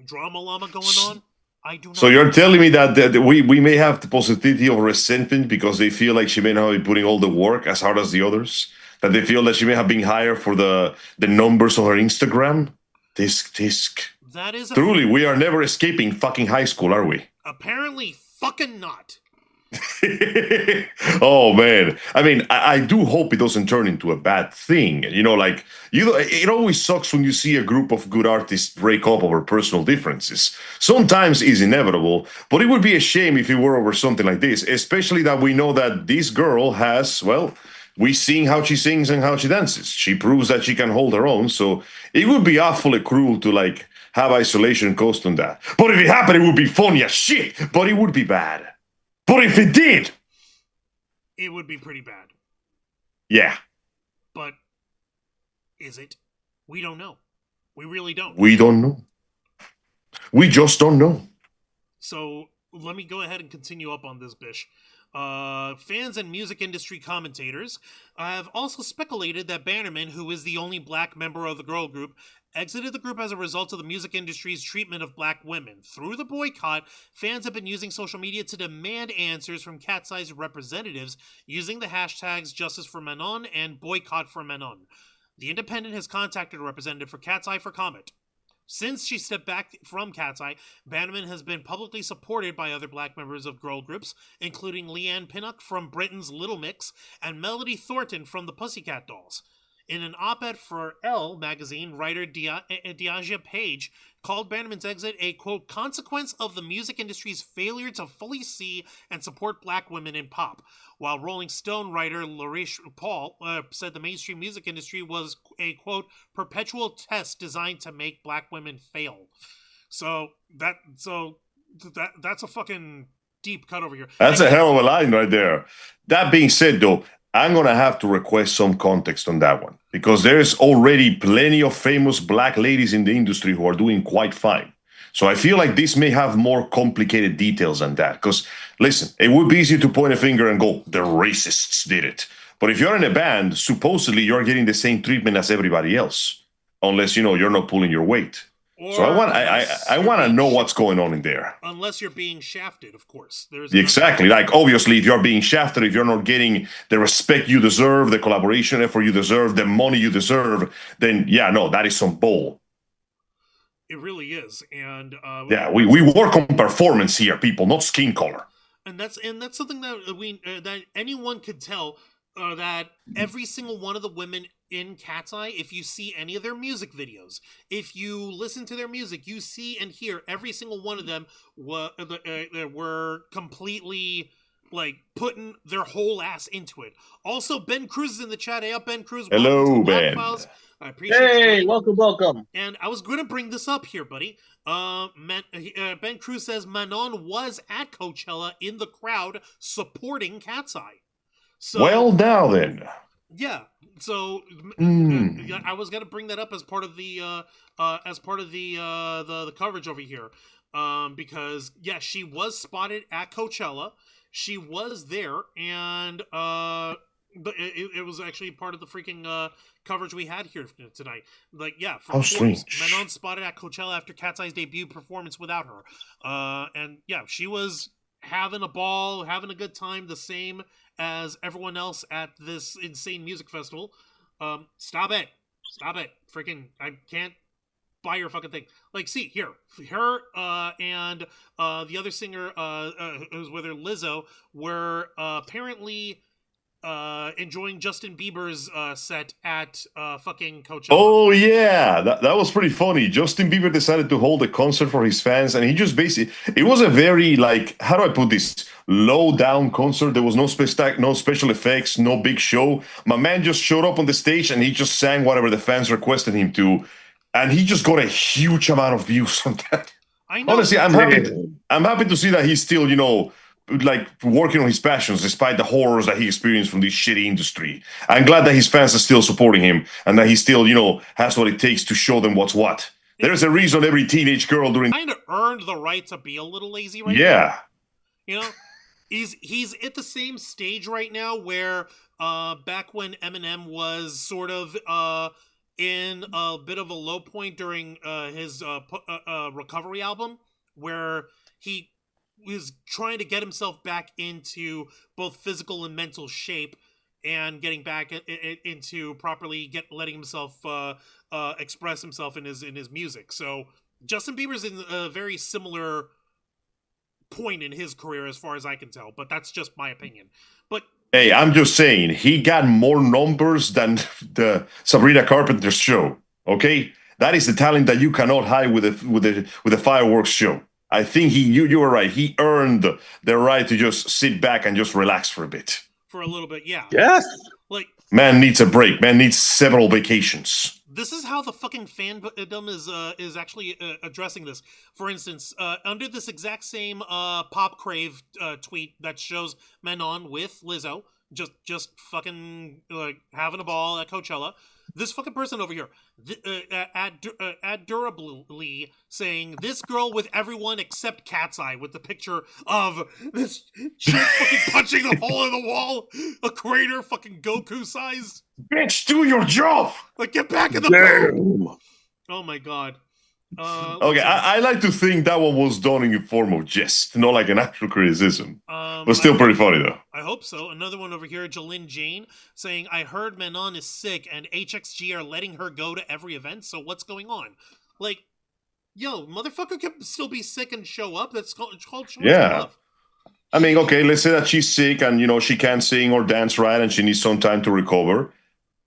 Drama llama going on? I do not. So you're telling me that we may have the possibility of resentment because they feel like she may not be putting all the work as hard as the others? That they feel that she may have been hired for the numbers on her Instagram? Tisk. That is truly, we are never escaping fucking high school, are we? Apparently fucking not. Oh man, I mean, I do hope it doesn't turn into a bad thing. It always sucks when you see a group of good artists break up over personal differences. Sometimes it's inevitable, but it would be a shame if it were over something like this, especially that we know that this girl has, well, we seen how she sings and how she dances. She proves that she can hold her own, so it would be awfully cruel to have isolation cost on that. But if it happened, it would be funny as shit, but it would be bad. But if it did, it would be pretty bad. Yeah. But is it? We don't know. We really don't. We don't know. We just don't know. So let me go ahead and continue up on this, Bish. Fans and music industry commentators have also speculated that Bannerman, who is the only black member of the girl group, exited the group as a result of the music industry's treatment of black women. Through the boycott, fans have been using social media to demand answers from KATSEYE's representatives using the hashtags Justice for Manon and Boycott for Manon. The Independent has contacted a representative for KATSEYE for comment. Since she stepped back from KATSEYE, Bannerman has been publicly supported by other black members of girl groups, including Leanne Pinnock from Britain's Little Mix and Melody Thornton from the Pussycat Dolls. In an op-ed for Elle magazine, writer Diaja Page called Bannerman's exit a, quote, consequence of the music industry's failure to fully see and support black women in pop, while Rolling Stone writer Larish Paul said the mainstream music industry was a, quote, perpetual test designed to make black women fail. So that's a fucking deep cut over here. That's a hell of a line right there. That being said, though, I'm going to have to request some context on that one, because there's already plenty of famous black ladies in the industry who are doing quite fine. So I feel like this may have more complicated details than that. Because, listen, it would be easy to point a finger and go, the racists did it. But if you're in a band, supposedly you're getting the same treatment as everybody else. Unless, you're not pulling your weight. So I want to know what's going on in there. Unless you're being shafted, of course. Exactly. Obviously, if you're being shafted, if you're not getting the respect you deserve, the collaboration effort you deserve, the money you deserve, then, that is some bull. It really is. And we work on performance here, people, not skin color. And that's something that that anyone could tell. That every single one of the women in KATSEYE, if you see any of their music videos, if you listen to their music, you see and hear every single one of them were completely like putting their whole ass into it. Also, Ben Cruz is in the chat. Hey up, Ben Cruz. Hello, Welcome to the Black Ben. Files. I appreciate you Hey, joining. welcome. And I was going to bring this up here, buddy. Ben Cruz says Manon was at Coachella in the crowd supporting KATSEYE. So, Well, now then. yeah. So I was going to bring that up as part of the the coverage over here, because yeah, she was spotted at Coachella. She was there, and but it was actually part of the freaking coverage we had here tonight. Like, yeah, How strange. Manon spotted at Coachella after KATSEYE's debut performance without her. And yeah, she was having a ball, having a good time, the same as everyone else at this insane music festival. Stop it. Freaking, I can't buy your fucking thing. Like, see, here, her and the other singer who's with her, Lizzo, were apparently enjoying Justin Bieber's set at fucking Coachella. Oh yeah, that was pretty funny. Justin Bieber decided to hold a concert for his fans, and he just basically, it was a very, like, how do I put this, low down concert. There was no special effects, no big show. My man just showed up on the stage and he just sang whatever the fans requested him to, and he just got a huge amount of views on that. I know. Honestly, I'm happy to see that he's still, you know, like working on his passions despite the horrors that he experienced from this shitty industry. I'm glad that his fans are still supporting him and that he still, you know, has what it takes to show them what's what. There's a reason every teenage girl during kind of earned the right to be a little lazy right now. Yeah. You know, he's at the same stage right now where back when Eminem was sort of in a bit of a low point during his recovery album, where he was trying to get himself back into both physical and mental shape, and getting back into properly letting himself express himself in his music. So Justin Bieber's in a very similar point in his career as far as I can tell, but that's just my opinion. But hey, I'm just saying, he got more numbers than the Sabrina Carpenter's show. Okay, that is the talent that you cannot hide with a fireworks show. I think you were right. He earned the right to just sit back and just relax for a bit. For a little bit, yeah. Yes. Like, man needs a break. Man needs several vacations. This is how the fucking fandom is actually addressing this. For instance, under this exact same Pop Crave tweet that shows Manon with Lizzo just fucking like having a ball at Coachella, this fucking person over here, adorably saying, "This girl with everyone except KATSEYE," with the picture of this chick fucking punching the hole in the wall, a crater fucking Goku sized. Bitch, do your job. Like, get back in the boat. Oh my god. Okay, I like to think that one was done in form of jest, not like an actual criticism. But still pretty funny though. I hope so. Another one over here, Jalen Jane, saying, "I heard Manon is sick and HXG are letting her go to every event, so what's going on?" Like, yo, motherfucker can still be sick and show up. That's called yeah. love. I mean, okay, let's say that she's sick and, you know, she can't sing or dance right and she needs some time to recover.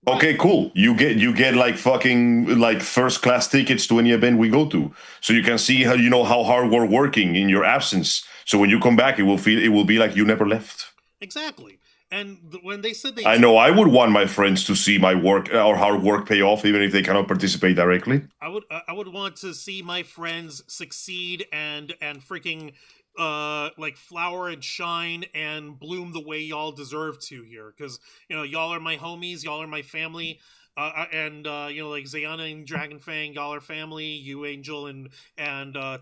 Okay, cool. You get like fucking like first class tickets to any event we go to, so you can see how, you know, how hard we're working in your absence. So when you come back, it will be like you never left. Exactly. And when they said I know I would want my friends to see my work or hard work pay off, even if they cannot participate directly. I would want to see my friends succeed and freaking like flower and shine and bloom the way y'all deserve to here, because, you know, y'all are my homies, y'all are my family, and you know, like Zayana and Dragonfang, y'all are family. You, Angel, and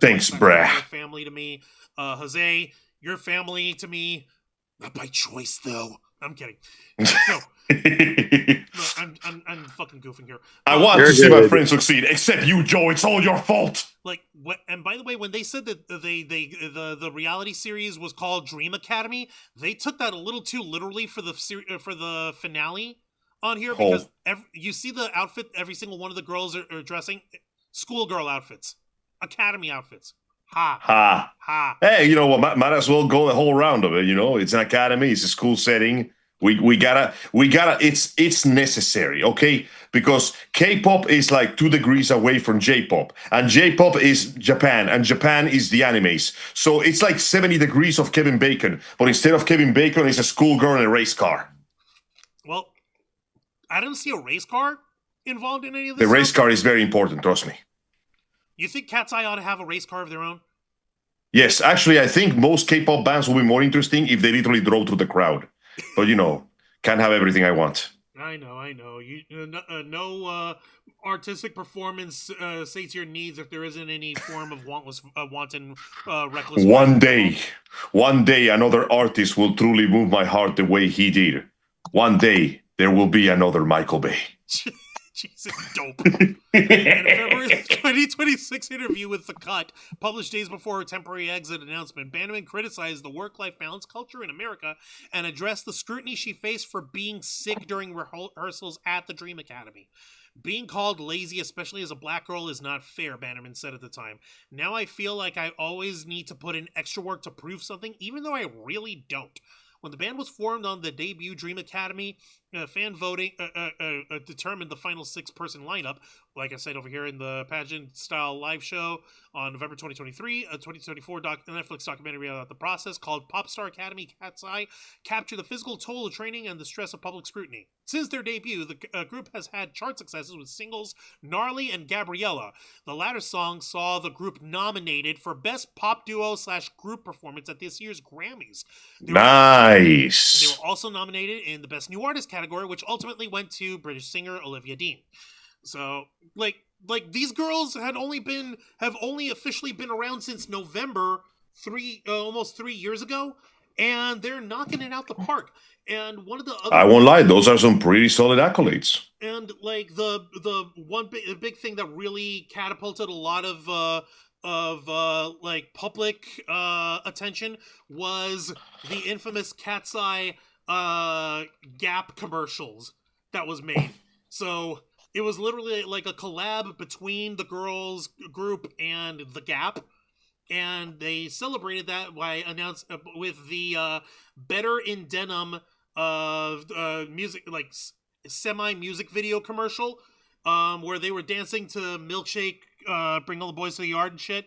thanks, brah. Family to me. Jose, you're family to me. Not by choice, though. I'm kidding. No, I'm fucking goofing here. I want to see my friends succeed, except you, Joe. It's all your fault. Like, what? And by the way, when they said that the reality series was called Dream Academy, they took that a little too literally for the finale on here, because you see the outfit every single one of the girls are dressing, schoolgirl outfits, academy outfits. Ha. Hey, you know what? Might as well go the whole round of it. You know, it's an academy, it's a school setting. We gotta it's necessary, okay? Because K-pop is like 2 degrees away from J-pop, and J-pop is Japan, and Japan is the animes. So it's like 70 degrees of Kevin Bacon, but instead of Kevin Bacon, it's a schoolgirl in a race car. Well, I don't see a race car involved in any of this. The race stuff. car is very important, trust me. You think KATSEYE ought to have a race car of their own? Yes, actually, I think most K-pop bands will be more interesting if they literally drove through the crowd. But can't have everything I want. I know. You no artistic performance sates your needs if there isn't any form of wanton, reckless. One day, another artist will truly move my heart the way he did. One day, there will be another Michael Bay. Jesus, dope. In a February 2026 interview with The Cut, published days before her temporary exit announcement, Bannerman criticized the work-life balance culture in America and addressed the scrutiny she faced for being sick during rehearsals at the Dream Academy. Being called lazy, especially as a black girl, is not fair, Bannerman said at the time. Now I feel like I always need to put in extra work to prove something, even though I really don't. When the band was formed on the debut Dream Academy, fan voting determined the final 6-person lineup. Like I said over here in the pageant-style live show on November 2023, a 2024 Netflix documentary about the process called Popstar Academy KATSEYE captured the physical toll of training and the stress of public scrutiny. Since their debut, the group has had chart successes with singles Gnarly and Gabriella. The latter song saw the group nominated for Best Pop Duo/Group Performance at this year's Grammys. They were also nominated in the Best New Artist category, which ultimately went to British singer Olivia Dean. So, like these girls have only officially been around since November, almost 3 years ago, and they're knocking it out the park. And one of the other, I won't lie, those are some pretty solid accolades. And like the one big thing that really catapulted a lot of public attention was the infamous KATSEYE Gap commercials that was made. So it was literally like a collab between the girls group and the Gap, and they celebrated that by announced with the Better in Denim music, like semi music video commercial, where they were dancing to Milkshake, Bring All the Boys to the Yard and shit.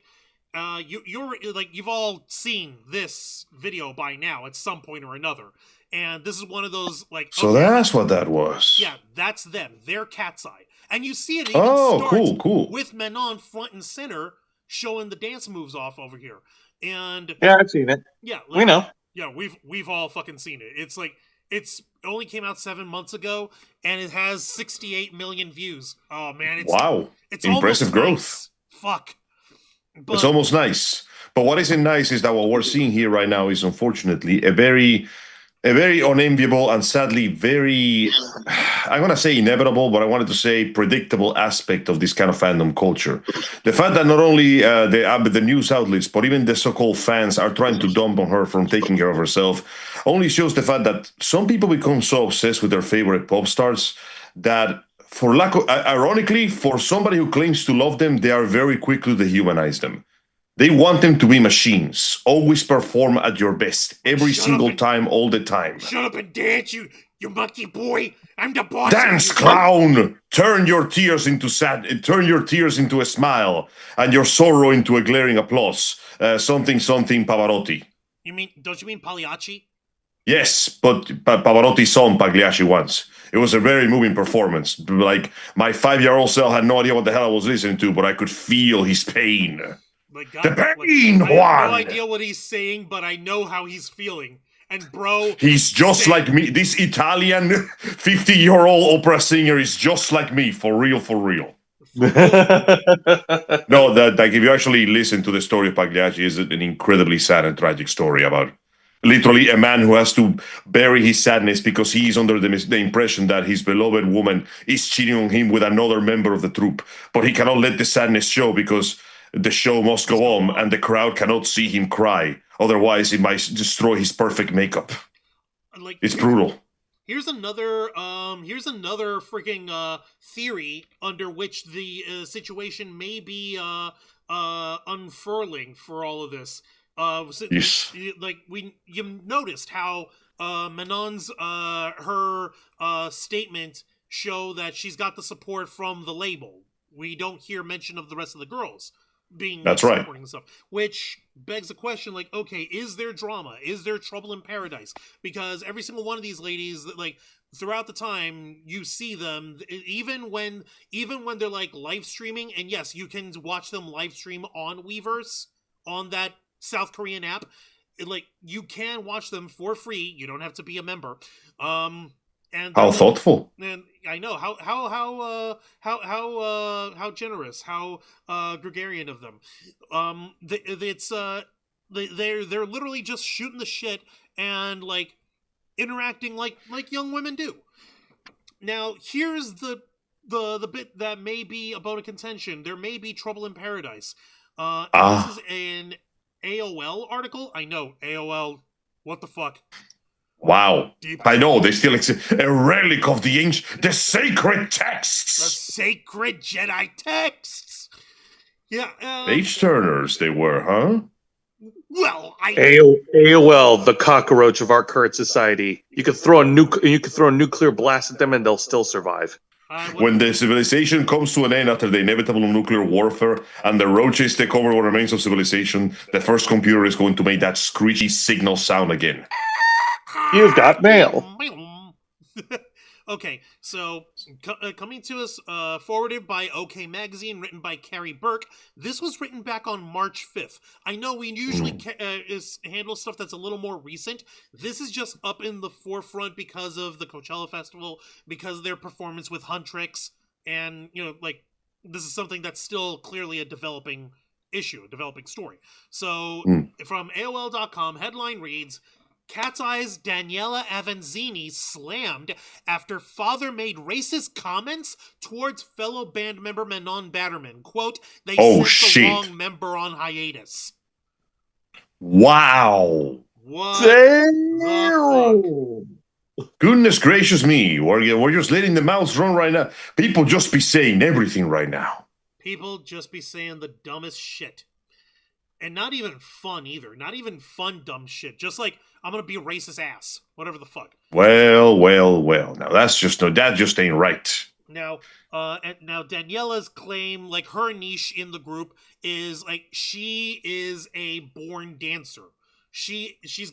You've all seen this video by now at some point or another. And this is one of those, like... So that's what that was. Yeah, that's them. They're KATSEYE. And you see it even start cool. with Menon front and center showing the dance moves off over here. And... Yeah, I've seen it. Yeah. We know. Yeah, we've all fucking seen it. It's like... It only came out 7 months ago, and it has 68 million views. Oh, man. It's impressive growth. Nice. Fuck. But it's almost nice. But what isn't nice is that what we're seeing here right now is unfortunately a very unenviable and sadly very, I'm going to say inevitable, but I wanted to say predictable aspect of this kind of fandom culture. The fact that not only the news outlets, but even the so-called fans are trying to dump on her from taking care of herself only shows the fact that some people become so obsessed with their favorite pop stars that ironically, for somebody who claims to love them, they are very quick to dehumanize them. They want them to be machines. Always perform at your best. Every single time, all the time. Shut up and dance, you monkey boy. I'm the boss. Dance, clown! Turn your tears into a smile, and your sorrow into a glaring applause. Something Pavarotti. Don't you mean Pagliacci? Yes, but Pavarotti saw Pagliacci once. It was a very moving performance. Like, my 5-year-old self had no idea what the hell I was listening to, but I could feel his pain. The pain, Juan! I have no idea what he's saying, but I know how he's feeling. And bro... He's just like me. This Italian 50-year-old opera singer is just like me, for real. No, that if you actually listen to the story of Pagliacci, it's an incredibly sad and tragic story about literally a man who has to bury his sadness because he is under the impression that his beloved woman is cheating on him with another member of the troupe. But he cannot let the sadness show because the show must go on and the crowd cannot see him cry. Otherwise, it might destroy his perfect makeup. It's brutal. Here's another freaking theory under which the situation may be unfurling for all of this. Yes. You noticed how Manon's her statement show that she's got the support from the label. We don't hear mention of the rest of the girls being That's right. supporting stuff, which begs the question, like, okay, is there drama? Is there trouble in paradise? Because every single one of these ladies, like, throughout the time, you see them, even when they're like live streaming, and yes, you can watch them live stream on Weverse, on that South Korean app. Like, you can watch them for free. You don't have to be a member. And How thoughtful. And I know how generous, how gregarian of them. They're literally just shooting the shit and like interacting like young women do. Now, here's the bit that may be a bone of contention. There may be trouble in paradise. This is an AOL article. I know, AOL. What the fuck? Wow. I know, they still exist. A relic of the sacred texts. The sacred Jedi texts. Yeah. Page-turners they were, huh? Well, AOL, the cockroach of our current society. You could throw a nuclear blast at them and they'll still survive. When the civilization comes to an end after the inevitable nuclear warfare and the roaches take over what remains of civilization, the first computer is going to make that screechy signal sound again. You've got mail. Okay, so coming to us, forwarded by OK Magazine, written by Carrie Burke. This was written back on March 5th. I know we usually handle stuff that's a little more recent. This is just up in the forefront because of the Coachella Festival, because of their performance with Huntrix, and, you know, like, this is something that's still clearly a developing issue, a developing story. So, from AOL.com, headline reads, KATSEYE's Daniela Avanzini slammed after father made racist comments towards fellow band member Manon Batterman. Quote, they sent the wrong member on hiatus. Wow. What the fuck? Goodness gracious me. We're just letting the mouths run right now. People just be saying everything right now. People just be saying the dumbest shit. And not even fun either. Not even fun dumb shit. Just like, I'm gonna be a racist ass. Whatever the fuck. Well. Now that just ain't right. Now Daniela's claim, like, her niche in the group is like she is a born dancer. She's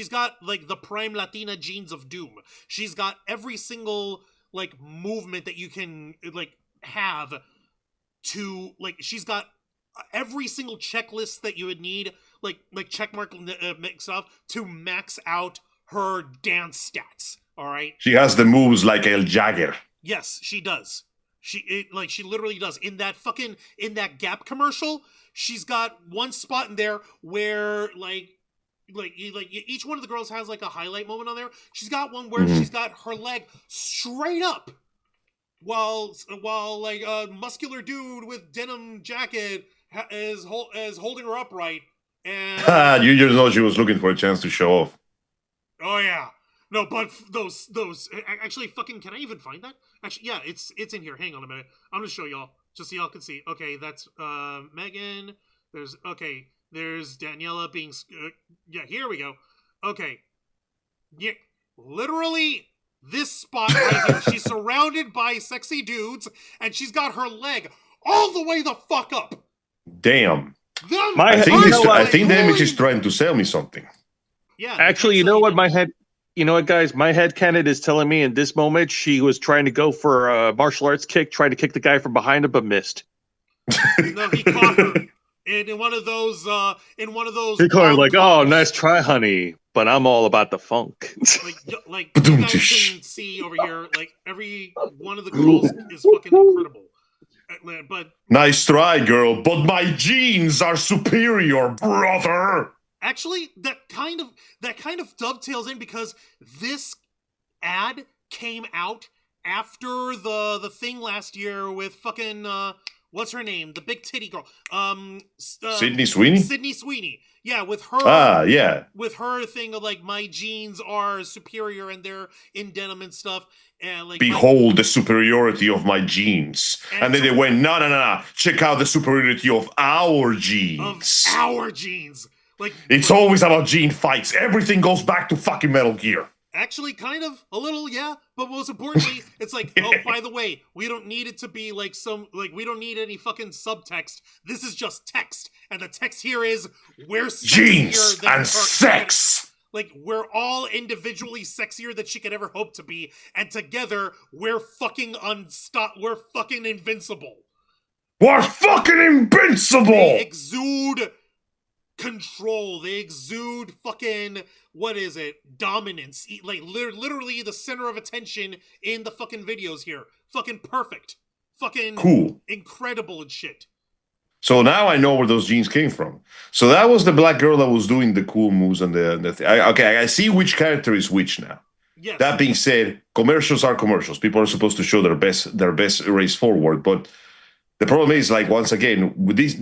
got like the prime Latina genes of doom. She's got every single like movement that you can like have to like. She's got every single checklist that you would need, like checkmark mix up to max out her dance stats. All right. She has the moves like El Jagger. Yes, she does. She literally does. In that Gap commercial, she's got one spot in there where like each one of the girls has like a highlight moment on there. She's got one where she's got her leg straight up, while like a muscular dude with denim jacket is holding her upright. And you just know she was looking for a chance to show off. Oh yeah. No, but those actually fucking, can I even find that? Actually, yeah, it's in here. Hang on a minute. I'm gonna show y'all just so y'all can see. Okay, that's Megan. There's Daniela being yeah, here we go. Okay. Yeah, literally this spot right here. She's surrounded by sexy dudes and she's got her leg all the way the fuck up. Damn. I think the image is trying to sell me something. Yeah. Actually, you know what, guys? My headcanon is telling me in this moment she was trying to go for a martial arts kick, trying to kick the guy from behind him, but missed. No, he caught her in one of those. He caught her like, "Oh, nice try, honey," but I'm all about the funk. like you guys can see over here, like every one of the girls is fucking incredible. But nice try, girl. But my genes are superior, brother. Actually, that kind of dovetails in because this ad came out after the thing last year with fucking what's her name? The big titty girl. Sydney Sweeney? Sydney Sweeney. Yeah, with her yeah. With her thing of like my genes are superior and they're in denim and stuff. And like behold the superiority of my genes. And then they went, no. Check out the superiority of our genes. Of our genes. Like It's always about gene fights. Everything goes back to fucking Metal Gear. actually, kind of a little, yeah. But most importantly, it's like, oh, by the way, we don't need it to be like we don't need any fucking subtext. This is just text, and the text here is we're Genes than and her. sex. Like, we're all individually sexier than she could ever hope to be, and together, we're fucking we're fucking invincible. We're fucking invincible! They exude control. They exude fucking, what is it? Dominance. Like, literally the center of attention in the fucking videos here. Fucking perfect. Fucking cool. Incredible and shit. So now I know where those genes came from. So that was the black girl that was doing the cool moves and okay, I see which character is which now. Yes. That being said, commercials are commercials. People are supposed to show their best race forward, but the problem is, like, once again, with this,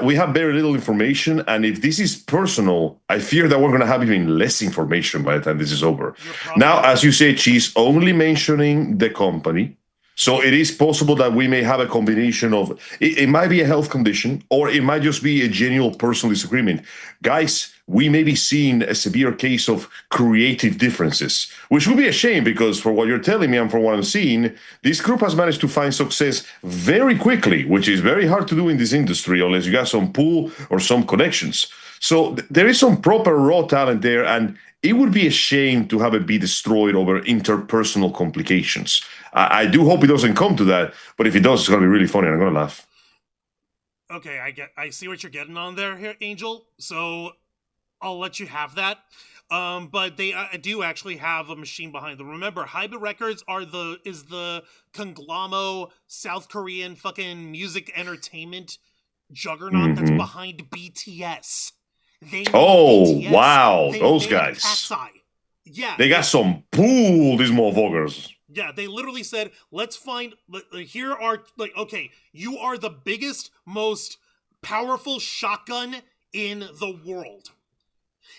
we have very little information, and if this is personal, I fear that we're going to have even less information by the time this is over. Now, as you said, she's only mentioning the company, so it is possible that we may have a combination of, it might be a health condition, or it might just be a genuine personal disagreement. Guys, we may be seeing a severe case of creative differences, which would be a shame because for what you're telling me and for what I'm seeing, this group has managed to find success very quickly, which is very hard to do in this industry unless you got some pull or some connections. So there is some proper raw talent there, and it would be a shame to have it be destroyed over interpersonal complications. I do hope it doesn't come to that, but if it does, it's going to be really funny and I'm going to laugh. Okay, I see what you're getting on there here, Angel. So I'll let you have that. But they do actually have a machine behind them. Remember, Hybe Records is the conglomerated South Korean fucking music entertainment juggernaut that's behind BTS. BTS. Wow, they those made guys. KATSEYE. Yeah, they got some pool, these motherfuckers. Yeah, they literally said, let's find, here are, like, okay, you are the biggest, most powerful shotgun in the world.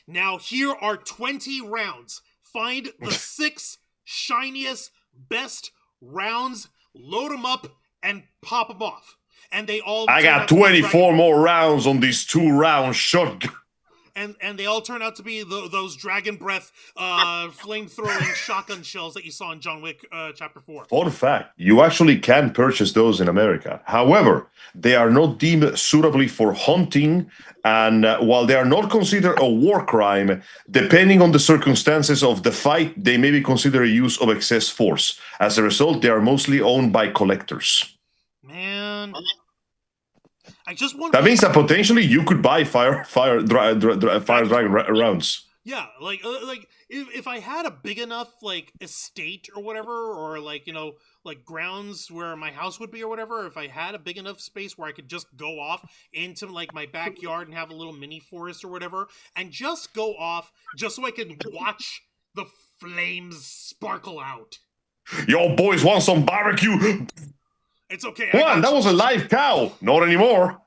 Now, here are 20 rounds. Find the 6 shiniest, best rounds, load them up, and pop them off. And they all... I got 24 more rounds on these 2-round shotgun. And they all turn out to be those dragon breath flame-throwing shotgun shells that you saw in John Wick Chapter 4. Fun fact, you actually can purchase those in America. However, they are not deemed suitably for hunting, and while they are not considered a war crime, depending on the circumstances of the fight, they may be considered a use of excess force. As a result, they are mostly owned by collectors. Man... I just want. That means that potentially you could buy fire dragon rounds. Yeah, like if I had a big enough like estate or whatever, or like like grounds where my house would be or whatever. If I had a big enough space where I could just go off into like my backyard and have a little mini forest or whatever, and just go off just so I could watch the flames sparkle out. Yo, boys, want some barbecue? It's okay. What? That was a live cow. Not anymore.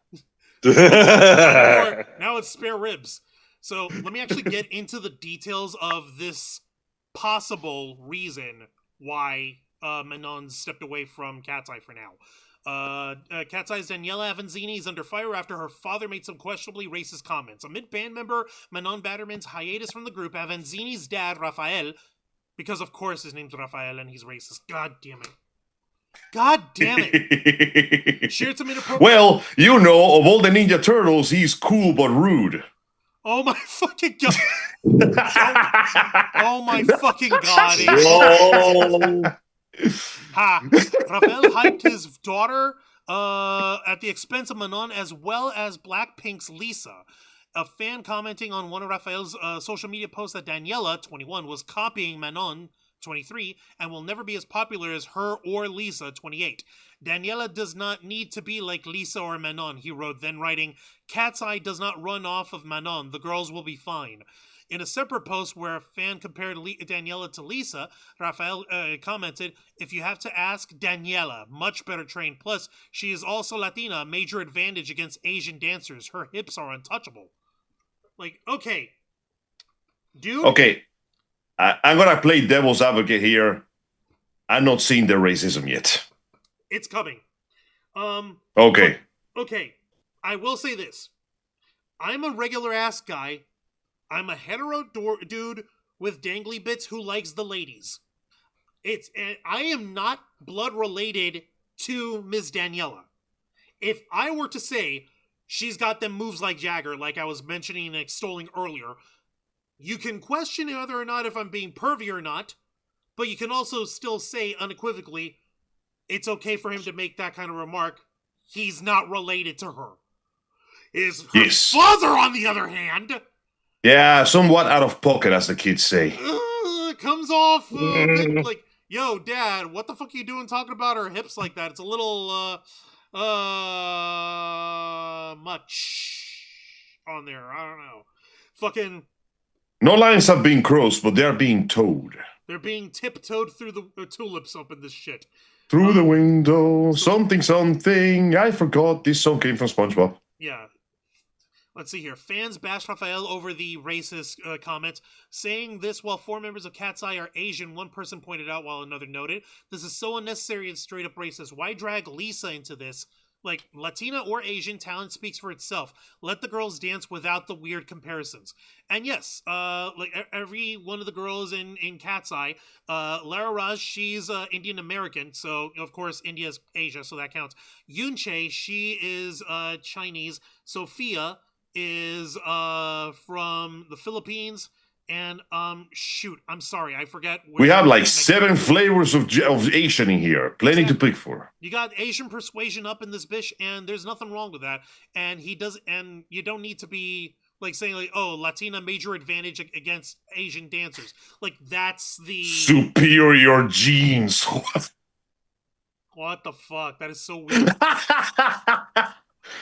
Now it's spare ribs. So let me actually get into the details of this possible reason why Manon stepped away from KATSEYE for now. KATSEYE's Daniela Avanzini is under fire after her father made some questionably racist comments. Amid band member Manon Batterman's hiatus from the group, Avanzini's dad, Rafael, because of course his name's Rafael and he's racist. God damn it. Shared some inappropriate... Well, you know, of all the Ninja Turtles, he's cool but rude. Oh my fucking god. Oh my fucking god. Ha. Rafael hyped his daughter at the expense of Manon as well as Blackpink's Lisa. A fan commenting on one of Rafael's social media posts that Daniela, 21, was copying Manon, 23, and will never be as popular as her or Lisa, 28. Daniela does not need to be like Lisa or Manon, he wrote, then writing, KATSEYE does not run off of Manon, the girls will be fine. In a separate post where a fan compared Daniela to Lisa, Rafael commented, if you have to ask Daniela, much better trained, plus she is also Latina, a major advantage against Asian dancers, her hips are untouchable. Like, okay. Dude? Okay. I'm going to play devil's advocate here. I'm not seeing the racism yet. It's coming. Okay. Okay. I will say this. I'm a regular ass guy. I'm a hetero dude with dangly bits who likes the ladies. I am not blood related to Ms. Daniela. If I were to say she's got them moves like Jagger, like I was mentioning and extolling earlier, you can question whether or not if I'm being pervy or not, but you can also still say unequivocally, it's okay for him to make that kind of remark. He's not related to her. Is her father, on the other hand... Yeah, somewhat out of pocket, as the kids say. Comes off like, yo, Dad, what the fuck are you doing talking about her hips like that? It's a little, much on there. I don't know. Fucking... No lines have been crossed, but they're being towed. They're being tiptoed through the tulips up in this shit. Through the window, something. I forgot this song came from SpongeBob. Yeah. Let's see here. Fans bashed Raphael over the racist comments, saying this while 4 members of KATSEYE are Asian, one person pointed out while another noted, this is so unnecessary and straight up racist. Why drag Lisa into this? Like, Latina or Asian, talent speaks for itself. Let the girls dance without the weird comparisons. And yes, like every one of the girls in KATSEYE, Lara Raj, she's Indian American, so of course India's Asia, so that counts. Yunche, she is Chinese. Sophia is from the Philippines. And shoot, I'm sorry, I forget. We have like 7 flavors of Asian in here, plenty to pick for. You got Asian persuasion up in this bitch, and there's nothing wrong with that. And and you don't need to be like saying like, oh, Latina major advantage against Asian dancers. Like that's the superior genes. What the fuck? That is so weird.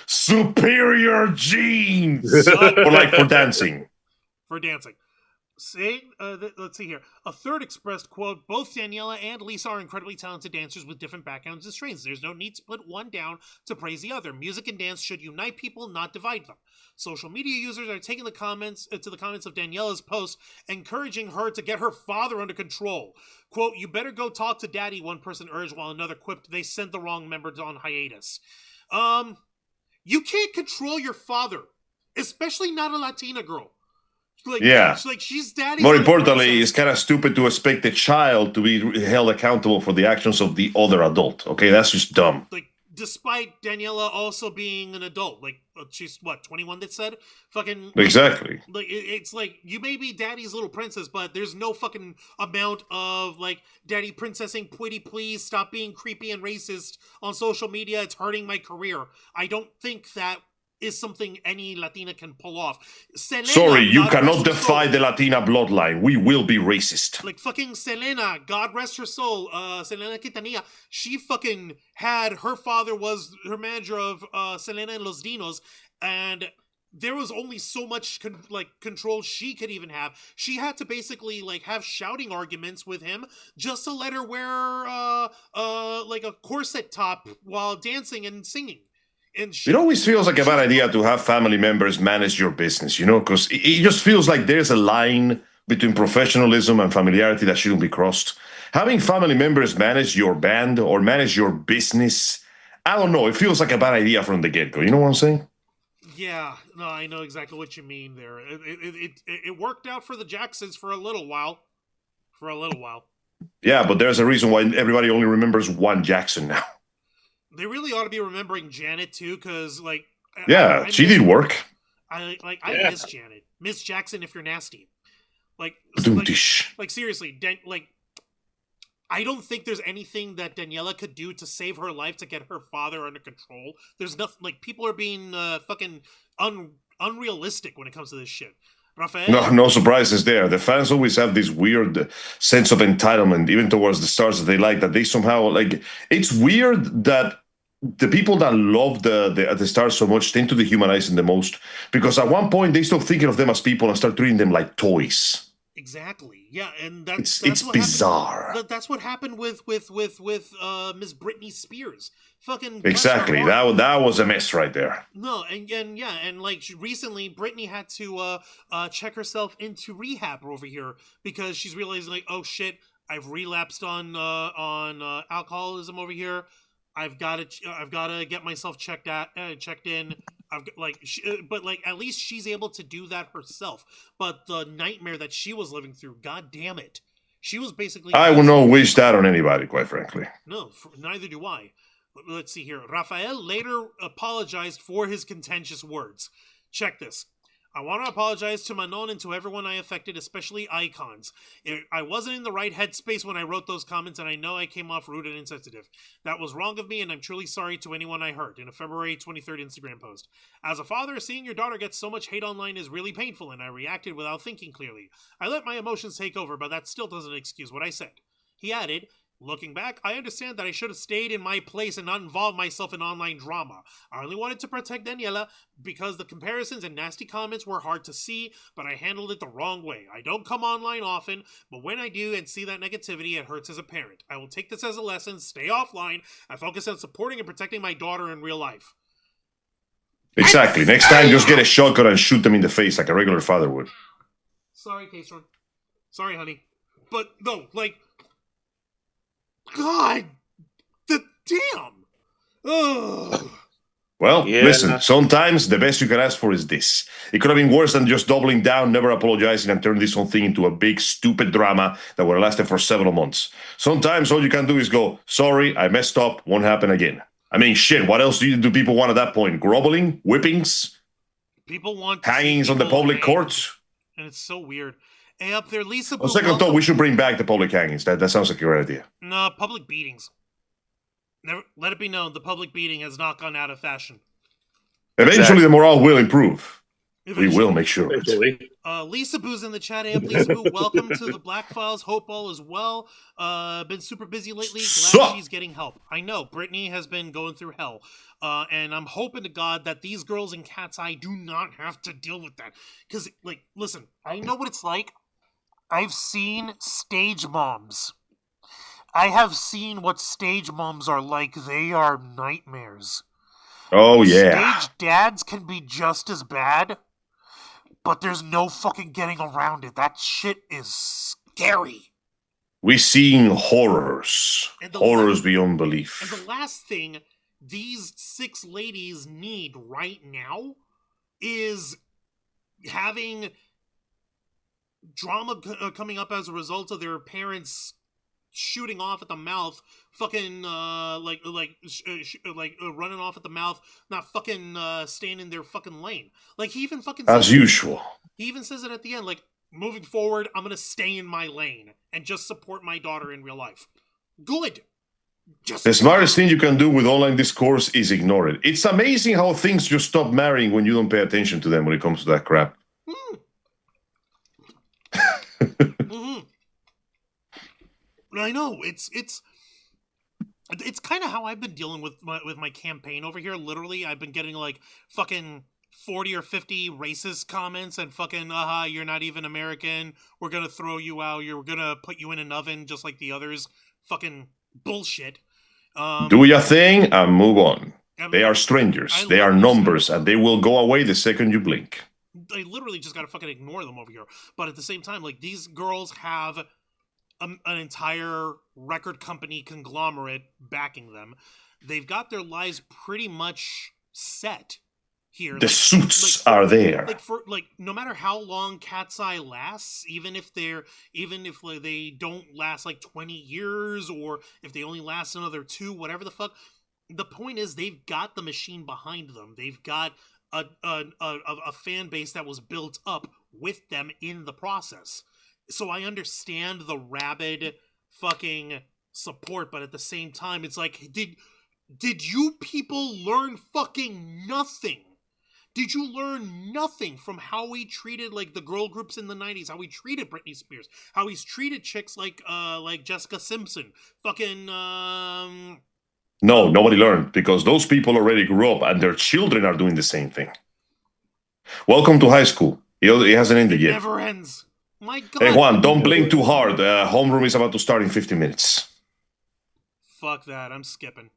Superior genes, or like for dancing. For dancing. Let's see here. A third expressed, quote, both Daniela and Lisa are incredibly talented dancers with different backgrounds and strengths. There's no need to put one down to praise the other. Music and dance should unite people, not divide them. Social media users are taking the comments to the comments of Daniela's post, encouraging her to get her father under control. Quote, you better go talk to daddy, one person urged, while another quipped they sent the wrong members on hiatus. You can't control your father, especially not a Latina girl. Like, yeah. Like she's daddy. More importantly, it's kind of stupid to expect the child to be held accountable for the actions of the other adult. Okay, that's just dumb. Like, despite Daniela also being an adult, like she's what 21. That said, fucking exactly. Like it's like you may be daddy's little princess, but there's no fucking amount of like daddy princessing. Pretty please stop being creepy and racist on social media. It's hurting my career. I don't think that is something any Latina can pull off. Selena, sorry, you cannot defy the Latina bloodline. We will be racist. Like fucking Selena, God rest her soul, Selena Quintanilla, she fucking had, her father was her manager of Selena and Los Dinos, and there was only so much control she could even have. She had to basically like have shouting arguments with him just to let her wear like a corset top while dancing and singing. It always feels like a bad idea to have family members manage your business, you know, because it just feels like there's a line between professionalism and familiarity that shouldn't be crossed. Having family members manage your band or manage your business, I don't know, it feels like a bad idea from the get-go. You know what I'm saying? Yeah, no, I know exactly what you mean there. It worked out for the Jacksons for a little while. Yeah, but there's a reason why everybody only remembers one Jackson now. They really ought to be remembering Janet too, because like, yeah, she did work. I miss Janet, Miss Jackson. If you're nasty, like seriously, like, I don't think there's anything that Daniela could do to save her life to get her father under control. There's nothing. Like people are being fucking unrealistic when it comes to this shit. Rafael? No surprises there. The fans always have this weird sense of entitlement, even towards the stars that they like, that they somehow like. It's weird that the people that love the stars so much tend to dehumanize them the most, because at one point they stop thinking of them as people and start treating them like toys. Exactly. Yeah, and that's what bizarre. That's what happened with Miss Britney Spears. Fucking exactly. That was a mess right there. No, and like recently, Britney had to check herself into rehab over here because she's realizing like, oh shit, I've relapsed on alcoholism over here. I've got to get myself checked in. but like at least she's able to do that herself. But the nightmare that she was living through, god damn it, she was basically. I would not wish that on anybody, quite frankly. No, neither do I. Let's see here. Rafael later apologized for his contentious words. Check this. I want to apologize to Manon and to everyone I affected, especially icons. I wasn't in the right headspace when I wrote those comments, and I know I came off rude and insensitive. That was wrong of me, and I'm truly sorry to anyone I hurt, in a February 23rd Instagram post. As a father, seeing your daughter get so much hate online is really painful, and I reacted without thinking clearly. I let my emotions take over, but that still doesn't excuse what I said. He added, looking back, I understand that I should have stayed in my place and not involved myself in online drama. I only wanted to protect Daniela because the comparisons and nasty comments were hard to see, but I handled it the wrong way. I don't come online often, but when I do and see that negativity, it hurts as a parent. I will take this as a lesson, stay offline, and focus on supporting and protecting my daughter in real life. Exactly. Next time, just get a shotgun and shoot them in the face like a regular father would. Sorry, K-Storm. Sorry, honey. But, no, like... God, damn. Ugh. Well, listen, sometimes the best you can ask for is this. It could have been worse than just doubling down, never apologizing, and turning this whole thing into a big, stupid drama that would have lasted for several months. Sometimes all you can do is go, sorry, I messed up, won't happen again. I mean, shit, what else do people want at that point? Groveling? Whippings? People want hangings on the public courts? And it's so weird. Hey, up there, Lisa Boo. On second thought, we should bring back the public hangings. That sounds like a great idea. No, public beatings. Never, let it be known, the public beating has not gone out of fashion. Eventually, the morale will improve. Eventually. We will make sure of it. Lisa Boo's in the chat. Hey, up, Lisa Boo. Welcome to the Black Files. Hope all is well. Been super busy lately. Glad she's getting help. I know, Brittany has been going through hell. And I'm hoping to God that these girls in KATSEYE do not have to deal with that. Because, like, listen, I know what it's like. I've seen stage moms. I have seen what stage moms are like. They are nightmares. Oh, yeah. Stage dads can be just as bad, but there's no fucking getting around it. That shit is scary. We've seen horrors. Horrors beyond belief. And the last thing these 6 ladies need right now is having drama coming up as a result of their parents shooting off at the mouth, fucking running off at the mouth, not fucking staying in their fucking lane. Like, he even fucking as usual. He even says it at the end, like, moving forward, I'm gonna stay in my lane and just support my daughter in real life. Good. The smartest thing you can do with online discourse is ignore it. It's amazing how things just stop mattering when you don't pay attention to them when it comes to that crap. I know, it's kind of how I've been dealing with my campaign over here. Literally, I've been getting like fucking 40 or 50 racist comments and fucking, you're not even American, we're gonna throw you out, we're gonna put you in an oven just like the others. Fucking bullshit. Do your thing and move on. They are strangers, they are numbers, and they will go away the second you blink. I literally just gotta fucking ignore them over here. But at the same time, like, these girls have an entire record company conglomerate backing them. They've got their lives pretty much set here. The suits are there. Like, no matter how long KATSEYE lasts, even if they don't last like 20 years, or if they only last another 2, whatever the fuck, the point is they've got the machine behind them. They've got a fan base that was built up with them in the process. So I understand the rabid fucking support, but at the same time, it's like, did you people learn fucking nothing? Did you learn nothing from how we treated, like, the girl groups in the 90s, how we treated Britney Spears, how he's treated chicks like Jessica Simpson, fucking, No, nobody learned, because those people already grew up, and their children are doing the same thing. Welcome to high school. It hasn't ended yet. It never ends. My God. Hey, Juan, don't blink too hard. Homeroom is about to start in 50 minutes. Fuck that, I'm skipping.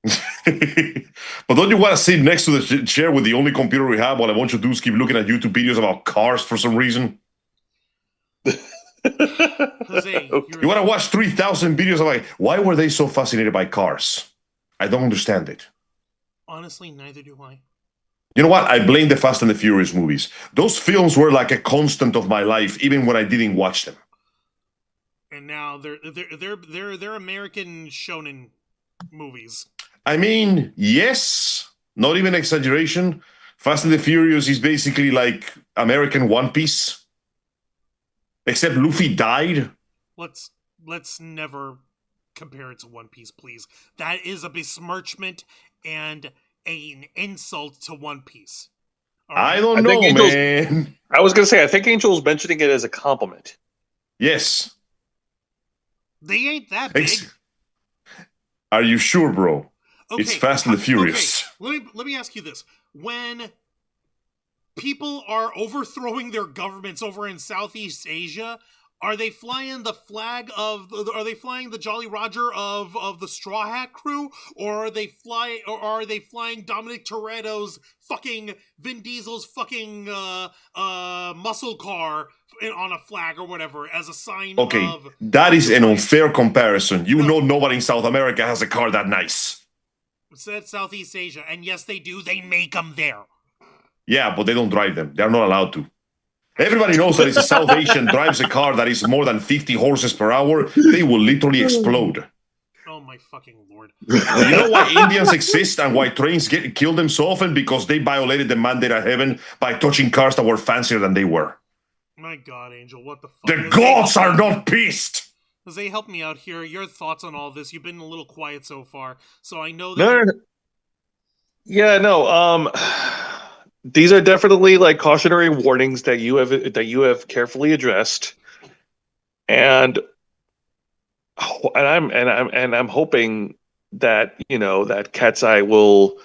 But don't you want to sit next to the chair with the only computer we have while I want you to do is keep looking at YouTube videos about cars for some reason? Jose, you want to watch 3,000 videos of, like, why were they so fascinated by cars? I don't understand it. Honestly, neither do I. You know what? I blame the Fast and the Furious movies. Those films were like a constant of my life, even when I didn't watch them. And now they're American shonen movies. I mean, yes, not even exaggeration. Fast and the Furious is basically like American One Piece, except Luffy died. Let's never compare it to One Piece, please. That is a besmirchment and an insult to One Piece. I don't know, man. I was going to say, I think Angel's mentioning it as a compliment. Yes. They ain't that big. Are you sure, bro? Okay, it's Fast and the Furious. Okay. Let me ask you this. When people are overthrowing their governments over in Southeast Asia, are they flying the flag of? Are they flying the Jolly Roger of the Straw Hat Crew, or are they flying Dominic Toretto's fucking Vin Diesel's fucking muscle car on a flag or whatever as a sign of? Okay, that is an unfair comparison. You know nobody in South America has a car that nice. Said Southeast Asia, and yes, they do. They make them there. Yeah, but they don't drive them. They're not allowed to. Everybody knows that if a South Asian drives a car that is more than 50 horses per hour, they will literally explode. Oh my fucking lord. You know why Indians exist and why trains get killed them so often? Because they violated the mandate of heaven by touching cars that were fancier than they were. My god, Angel, what the fuck? The gods are not pissed! Jose, help me out here. Your thoughts on all this? You've been a little quiet so far, so I know that... No. Yeah, no, these are definitely like cautionary warnings that you have carefully addressed, and I'm hoping that that KATSEYE will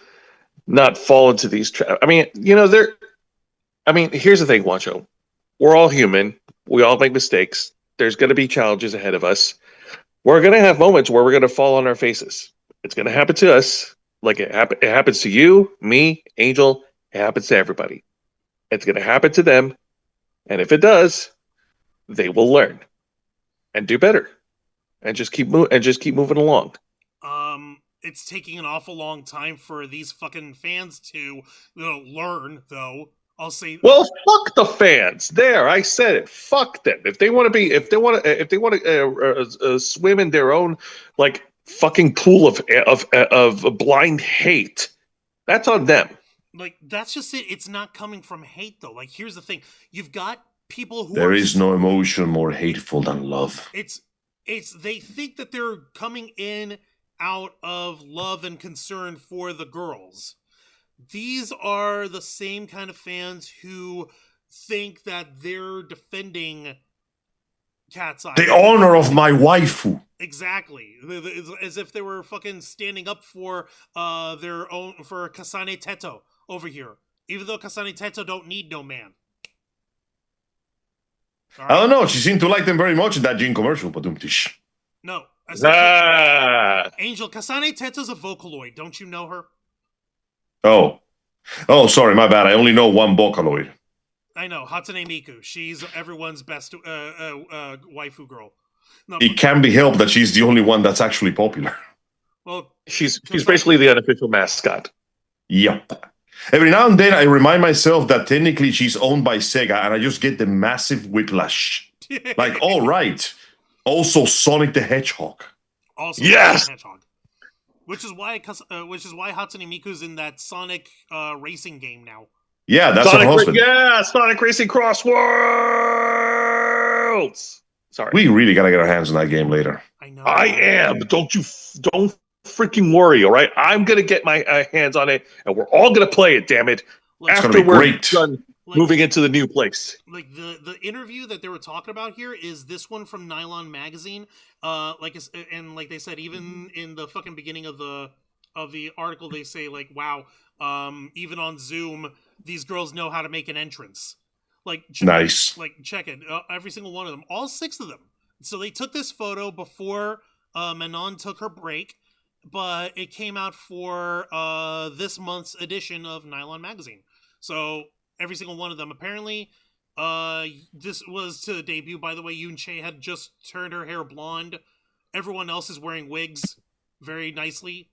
not fall into these traps. I mean, here's the thing, Juancho. We're all human. We all make mistakes. There's going to be challenges ahead of us. We're going to have moments where we're going to fall on our faces. It's going to happen to us, like it happens to you, me, Angel. It happens to everybody. It's going to happen to them, and if it does, they will learn and do better, and just keep moving along. It's taking an awful long time for these fucking fans to learn, though. I'll say. Well, fuck the fans. There, I said it. Fuck them. If they want to swim in their own like fucking pool of blind hate, that's on them. Like, that's just it. It's not coming from hate, though. Like, here's the thing. You've got people who There is no emotion more hateful than love. They think that they're coming in out of love and concern for the girls. These are the same kind of fans who think that they're defending KATSEYE. The honor of my waifu. Exactly. As if they were fucking standing up for their own, for Kasane Teto over here. Even though Kasane Teto don't need no man. Right. I don't know. She seemed to like them very much in that Jin commercial. No. Angel, Kasane Teto's a Vocaloid. Don't you know her? Oh, sorry, my bad. I only know one Vocaloid. I know, Hatsune Miku. She's everyone's best waifu girl. No, it can be helped that she's the only one that's actually popular. Well, she's basically the unofficial mascot. Yep. Every now and then I remind myself that technically she's owned by Sega, and I just get the massive whiplash. Like, all right. Also, Sonic the Hedgehog. Also, yes. Sonic the Hedgehog. Which is why Hatsune Miku's in that Sonic racing game now. Yeah, that's her husband. Sonic Racing Cross Worlds. Sorry, we really gotta get our hands on that game later. I know. I am. Don't freaking worry. All right, I'm gonna get my hands on it, and we're all gonna play it. Damn it! After we're done moving into the new place. Like the interview that they were talking about here is this one from Nylon Magazine. Like they said, even in the fucking beginning of the article, they say like, wow, even on Zoom, these girls know how to make an entrance. Like, nice. Check it. Every single one of them, all 6 of them. So they took this photo before Manon took her break, but it came out for this month's edition of Nylon Magazine. So every single one of them. Apparently, this was to the debut. By the way, Yoon Chae had just turned her hair blonde. Everyone else is wearing wigs very nicely.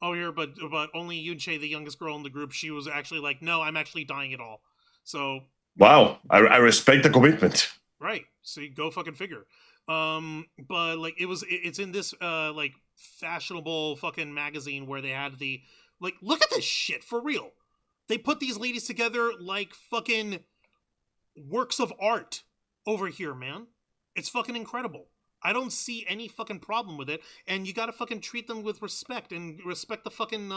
oh, here, but only Yunche, the youngest girl in the group, she was actually like, no, I'm actually dying at all. So Wow, I respect the commitment. right, so you go fucking figure. But like it's in this like fashionable fucking magazine where they had the like, look at this shit for real. They put these ladies together like fucking works of art over here, man. It's fucking incredible. I don't see any fucking problem with it, and you gotta fucking treat them with respect and respect the fucking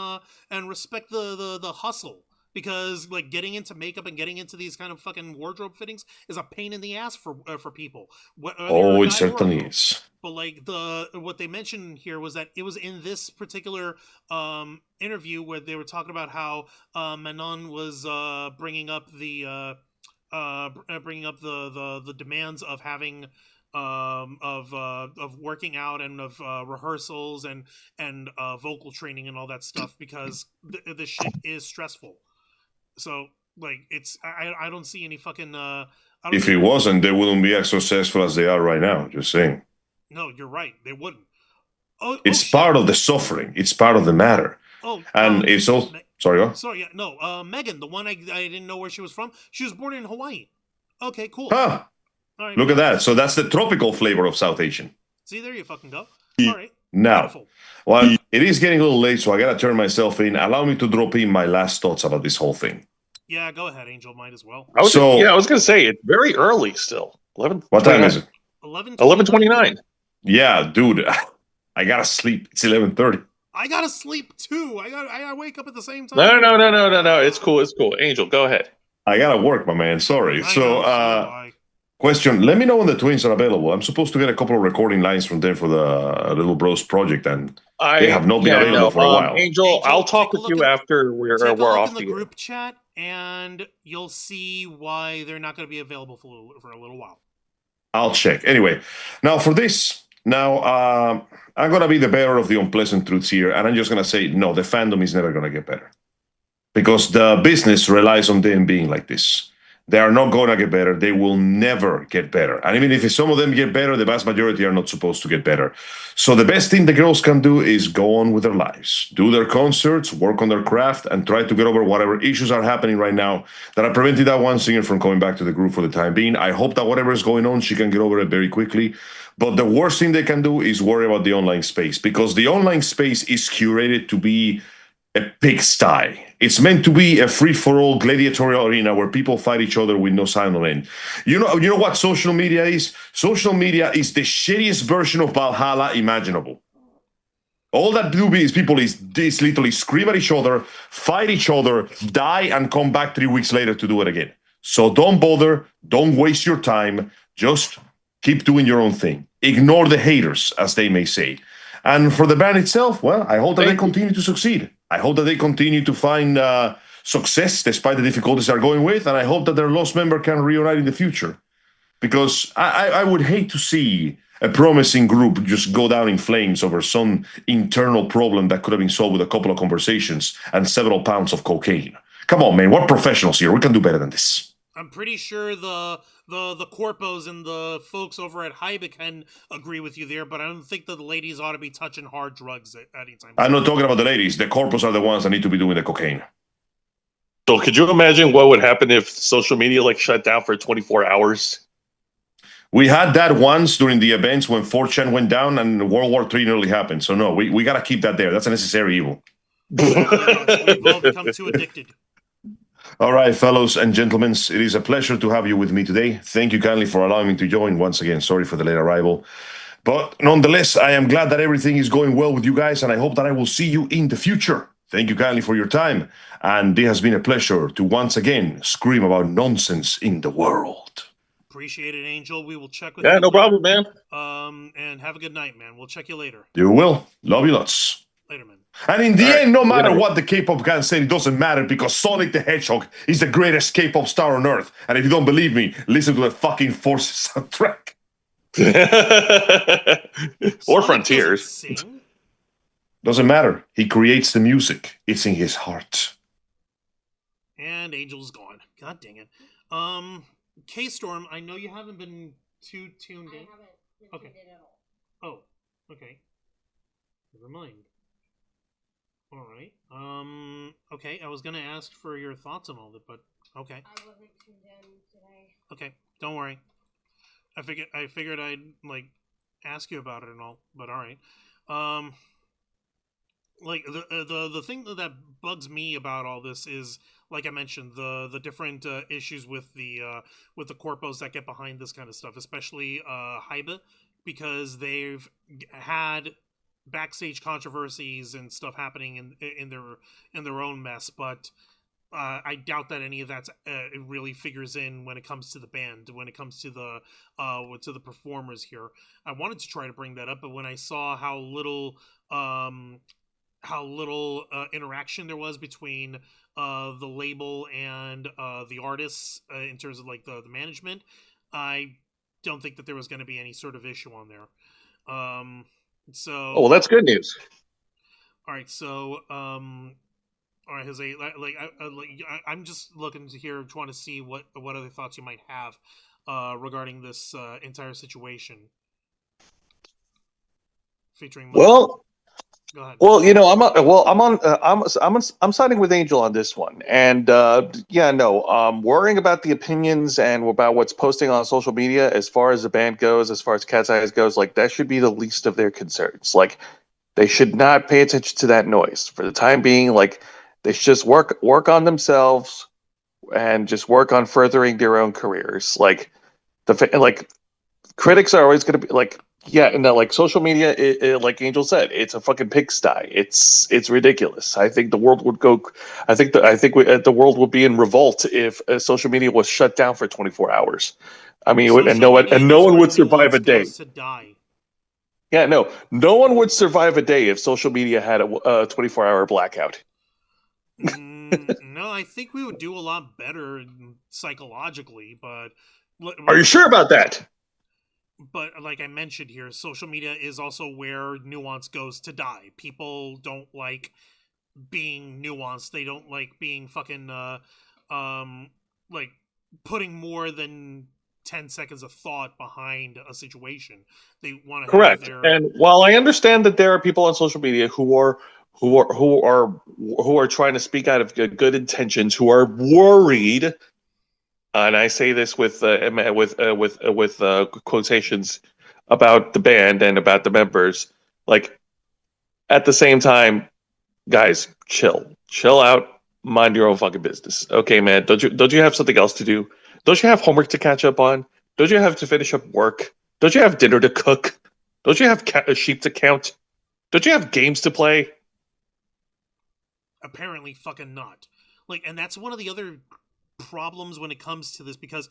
and respect the hustle, because like getting into makeup and getting into these kind of fucking wardrobe fittings is a pain in the ass for people. Oh, it certainly is. But like what they mentioned here was that it was in this particular interview where they were talking about how Manon was bringing up the demands of having of working out and of rehearsals and vocal training and all that stuff, because this shit is stressful. So like I don't see any fucking if it wasn't, they wouldn't be as successful as they are right now. Just saying. No, you're right. They wouldn't. It's part of the suffering. It's part of the matter. And it's also sorry. What? Sorry, yeah, no. Megan, the one I didn't know where she was from. She was born in Hawaii. Okay, cool. Huh. All right, look at that. So that's the tropical flavor of South Asian. See, there you fucking go. All right. Now, beautiful. Well, it is getting a little late, so I gotta turn myself in. Allow me to drop in my last thoughts about this whole thing. Yeah, go ahead, Angel. Might as well. I was going to say it's very early still. 11. What time is it? 11:29. Yeah, dude, I gotta sleep. It's 11:30. I gotta sleep too. I gotta wake up at the same time. No. It's cool. Angel, go ahead. I gotta work, my man. Sorry. Question. Let me know when the twins are available. I'm supposed to get a couple of recording lines from them for the Little Bros project, and they have not been available for a while. Angel, I'll talk with you after we're off in the group chat, and you'll see why they're not going to be available for a little while. I'll check. Anyway, now for this, I'm going to be the bearer of the unpleasant truths here, and I'm just going to say, no, the fandom is never going to get better. Because the business relies on them being like this. They are not going to get better. They will never get better. And even if some of them get better, the vast majority are not supposed to get better. So the best thing the girls can do is go on with their lives, do their concerts, work on their craft, and try to get over whatever issues are happening right now that are preventing that one singer from coming back to the group for the time being. I hope that whatever is going on, she can get over it very quickly. But the worst thing they can do is worry about the online space, because the online space is curated to be a pigsty. It's meant to be a free-for-all gladiatorial arena where people fight each other with no sign on end. You know what social media is? Social media is the shittiest version of Valhalla imaginable. All that do is people is literally scream at each other, fight each other, die, and come back 3 weeks later to do it again. So don't bother. Don't waste your time. Just keep doing your own thing. Ignore the haters, as they may say. And for the band itself, well, I hope that they continue to succeed. I hope that they continue to find success despite the difficulties they're going with, and I hope that their lost member can reunite in the future. Because I would hate to see a promising group just go down in flames over some internal problem that could have been solved with a couple of conversations and several pounds of cocaine. Come on, man, we're professionals here. We can do better than this. I'm pretty sure the corpos and the folks over at Hybe can agree with you there, but I don't think that the ladies ought to be touching hard drugs at any time. I'm not talking about the ladies. The corpos are the ones that need to be doing the cocaine. So could you imagine what would happen if social media shut down for 24 hours? We had that once during the events when 4chan went down and World War III nearly happened. So no, we got to keep that there. That's a necessary evil. We've all become too addicted. All right, fellows and gentlemen, it is a pleasure to have you with me today. Thank you kindly for allowing me to join once again. Sorry for the late arrival. But nonetheless, I am glad that everything is going well with you guys, and I hope that I will see you in the future. Thank you kindly for your time. And it has been a pleasure to once again scream about nonsense in the world. Appreciate it, Angel. We will check with you. Yeah, no problem, man. And have a good night, man. We'll check you later. You will. Love you lots. Later, man. And in the end, no matter what the K-pop can say, it doesn't matter, because Sonic the Hedgehog is the greatest K-pop star on Earth. And if you don't believe me, listen to the fucking Force soundtrack. Or Frontiers. Sing? Doesn't matter. He creates the music. It's in his heart. And Angel's gone. God dang it. K-Storm, I know you haven't been too tuned in. I haven't been tuned in at all. Oh, okay. Never mind. All right. Okay. I was gonna ask for your thoughts on all that, but okay. I wasn't tuned in today. Okay. Don't worry. I figured I'd like ask you about it and all, but all right. Um, like the thing that bugs me about all this is, like I mentioned, the different issues with the corpos that get behind this kind of stuff, especially Hybe, because they've had backstage controversies and stuff happening in their own mess, but I doubt that any of that it really figures in when it comes to the band, when it comes to the performers here. I wanted to try to bring that up, but when I saw um, how little interaction there was between the label and the artists in terms of like the management, I don't think that there was going to be any sort of issue on there. Oh, well, So, that's good news. all right, so all right, Jose. I'm just looking to hear, trying to see what other thoughts you might have regarding this entire situation featuring Mike. Well, Go ahead. Well, I'm siding with Angel on this one, and yeah, no, worrying about the opinions and about what's posting on social media as far as the band goes, as far as Cat's Eyes goes, like that should be the least of their concerns. Like they should not pay attention to that noise for the time being. Like they should just work on themselves and just work on furthering their own careers. Like critics are always going to be like, yeah, no, like social media, like Angel said, it's a fucking pigsty. It's ridiculous. I think the world would go. The world would be in revolt if social media was shut down for 24 hours. I mean, Social media no is one where would survive nuance a day. goes to die. Yeah, no one would survive a day if social media had a 24-hour blackout. No, I think we would do a lot better psychologically, but Are you sure about that? like I mentioned here, social media is also where nuance goes to die. People don't like being nuanced. They don't like being fucking like putting more than 10 seconds of thought behind a situation. They want to have Correct. their And while I understand that there are people on social media who are trying to speak out of good intentions, who are worried, and I say this with quotations about the band and about the members, like at the same time, guys, chill out, mind your own fucking business. Okay, man, don't you have something else to do? Don't you have homework to catch up on? Don't you have to finish up work? Don't you have dinner to cook? Don't you have sheep to count? Don't you have games to play? apparently fucking not. Like, and that's one of the other problems when it comes to this, because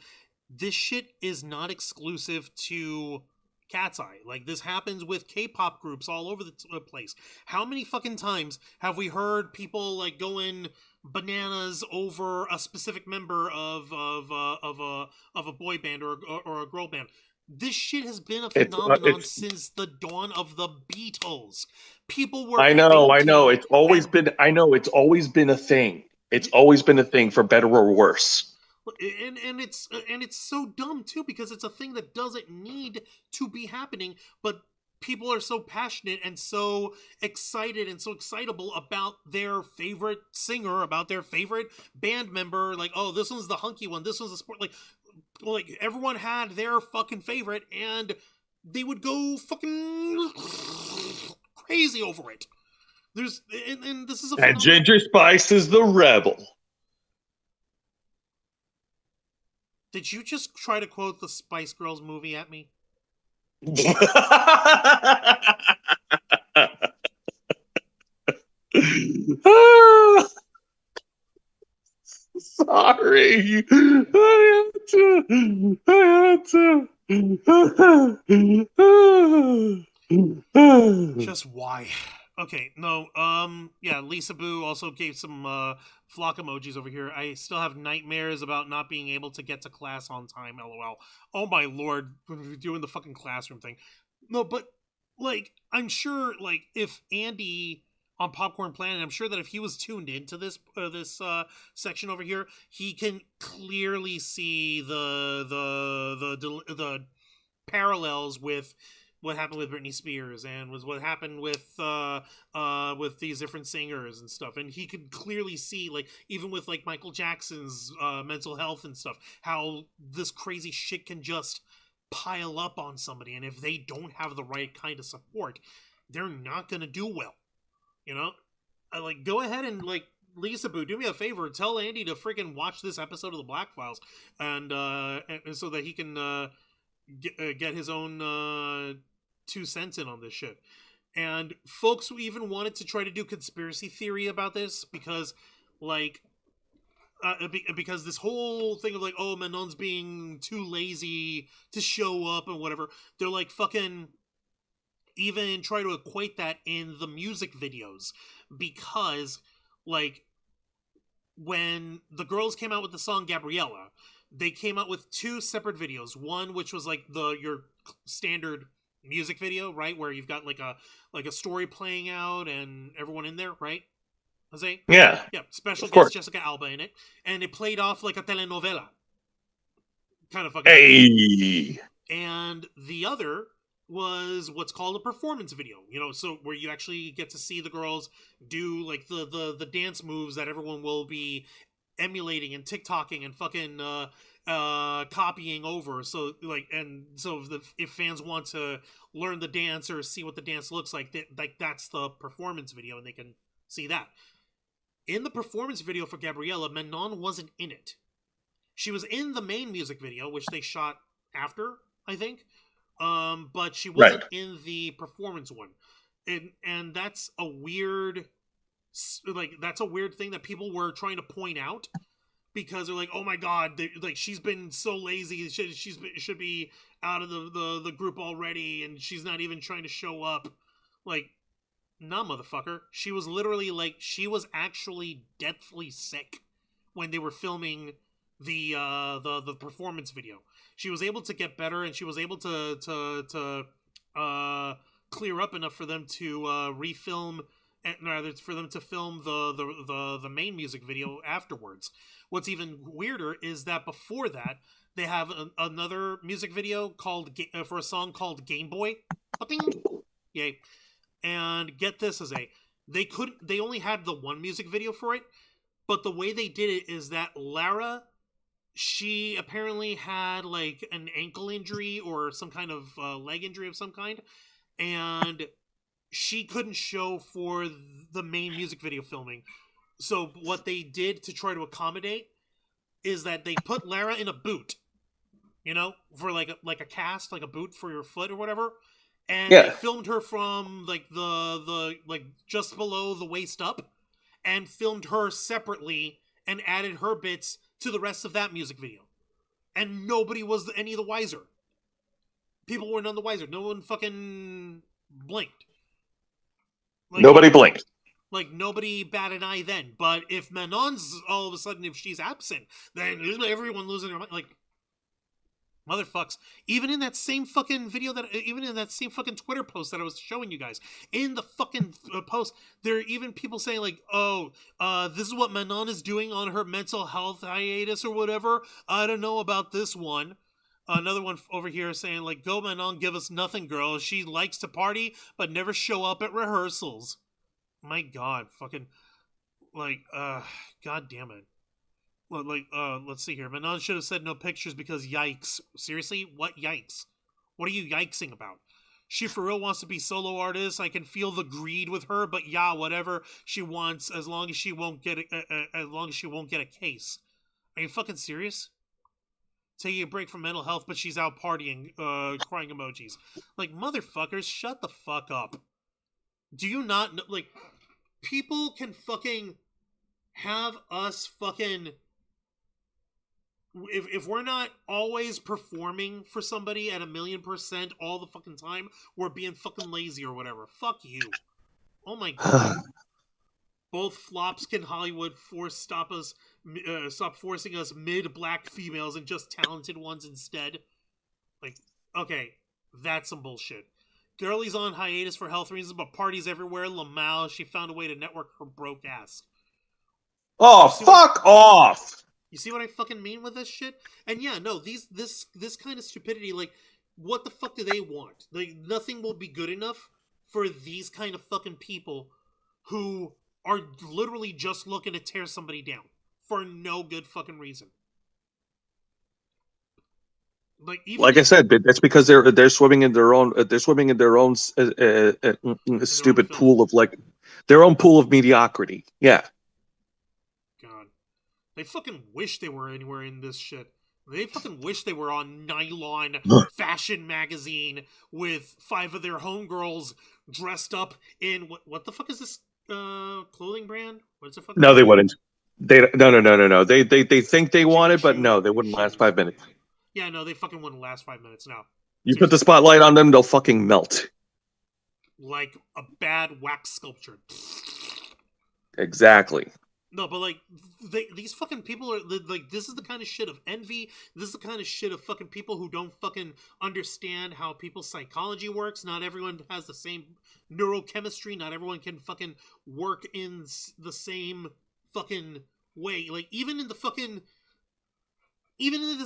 this shit is not exclusive to Cat's Eye. Like, this happens with K-pop groups all over the place. How many fucking times have we heard people like going bananas over a specific member of a boy band or a girl band? This shit has been a phenomenon It's since the dawn of the Beatles. People were I know. fainting It's always and been. I know it's always been a thing. It's always been a thing, for better or worse. and it's so dumb too, because it's a thing that doesn't need to be happening, but people are so passionate and so excited and so excitable about their favorite singer, about their favorite band member, like, oh, this one's the hunky one, this one's the sport, like everyone had their fucking favorite, and they would go fucking crazy over it. And this is a And phenomenon. Ginger Spice is the rebel. Did you just try to quote the Spice Girls movie at me? Sorry. I had to. Just why? Okay, no, yeah, Lisa Boo also gave some flock emojis over here. I still have nightmares about not being able to get to class on time, lol. Oh my lord, we're doing the fucking classroom thing. No, but, like, I'm sure, like, if Andy on Popcorn Planet, I'm sure that if he was tuned into this section over here, he can clearly see the parallels with what happened with Britney Spears and was what happened with these different singers and stuff. And he could clearly see, like, even with like Michael Jackson's mental health and stuff, how this crazy shit can just pile up on somebody, and if they don't have the right kind of support, they're not gonna do well. You know, like, go ahead and, like, Lisa Boo, do me a favor, tell Andy to freaking watch this episode of the Black Files, and so that he can get his own 2 cents in on this shit. And folks who even wanted to try to do conspiracy theory about this, because, like, because this whole thing of, like, oh, Manon's being too lazy to show up and whatever, they're like, fucking even try to equate that in the music videos, because, like, when the girls came out with the song Gabriella, they came out with 2 separate videos. One which was like your standard music video, right, where you've got like a story playing out and everyone in there, right, Jose? Yeah. Special guest course. Jessica Alba in it, and it played off like a telenovela kind of fucking Hey. And the other was what's called a performance video, you know, so where you actually get to see the girls do, like, the dance moves that everyone will be emulating and TikToking and fucking copying over. So, like, and so if fans want to learn the dance or see what the dance looks like, that's the performance video, and they can see that. In the performance video for Gabriella, Manon wasn't in it. She was in the main music video, which they shot after, I think. But she wasn't in the performance one. And that's a weird, like, that's a weird thing that people were trying to point out, because they're like, oh my god, like, she's been so lazy, she should be out of the group already, and she's not even trying to show up. Like, nah, motherfucker. She was literally, like, she was actually deathly sick when they were filming the performance video. She was able to get better, and she was able to clear up enough for them to refilm, and rather for them to film the main music video afterwards. What's even weirder is that before that, they have another music video called for a song called Game Boy. Yay! And get this, they only had the one music video for it, but the way they did it is that Lara, she apparently had, like, an ankle injury or some kind of leg injury of some kind, and she couldn't show for the main music video filming. So what they did to try to accommodate is that they put Lara in a boot, you know, for like a cast, like a boot for your foot or whatever, and they filmed her from, like, the like, just below the waist up, and filmed her separately and added her bits to the rest of that music video. And nobody was any of the wiser. People were none the wiser. No one fucking blinked. Like, Nobody blinked. Like, nobody bat an eye then. But if Manon's all of a sudden, if she's absent, then everyone losing their mind. Like, motherfucks. Even in that same fucking video, even in that same fucking Twitter post that I was showing you guys, in the fucking post, there are even people saying, like, oh, this is what Manon is doing on her mental health hiatus or whatever. I don't know about this one. Another one over here saying, like, go Manon, give us nothing, girl. She likes to party, but never show up at rehearsals. My god, fucking, like, god damn it. Like, let's see here. Manon should have said no pictures because yikes. Seriously? What yikes? What are you yikesing about? She for real wants to be solo artist. I can feel the greed with her, but yeah, whatever she wants, as long as she won't get a case. Are you fucking serious? Taking a break from mental health, but she's out partying, crying emojis. Like, motherfuckers, shut the fuck up. Do you not know, like, people can fucking have us fucking, if we're not always performing for somebody at 1,000,000% all the fucking time, we're being fucking lazy or whatever. Fuck you. Oh my god. Both flops can Hollywood stop forcing us mid-black females and just talented ones instead. Like, okay, that's some bullshit. Girlie's on hiatus for health reasons, but parties everywhere. Lamau, she found a way to network her broke ass. Oh, fuck off! You see what I fucking mean with this shit? And yeah, no, this kind of stupidity, like, what the fuck do they want? Like, nothing will be good enough for these kind of fucking people who are literally just looking to tear somebody down for no good fucking reason. Like I said, but that's because they're swimming in their own stupid filth. pool of their own pool of mediocrity. Yeah. God, they fucking wish they were anywhere in this shit. They fucking wish they were on Nylon Fashion Magazine with 5 of their homegirls dressed up in what the fuck is this clothing brand? What's it fucking? No, they wouldn't. No. They think they want it, but no, they wouldn't last 5 minutes. Yeah, no, they fucking wouldn't last 5 minutes now. You put the spotlight on them, they'll fucking melt. Like a bad wax sculpture. Exactly. No, but like these fucking people are like, this is the kind of shit of envy. This is the kind of shit of fucking people who don't fucking understand how people's psychology works. Not everyone has the same neurochemistry. Not everyone can fucking work in the same fucking way. Like even in the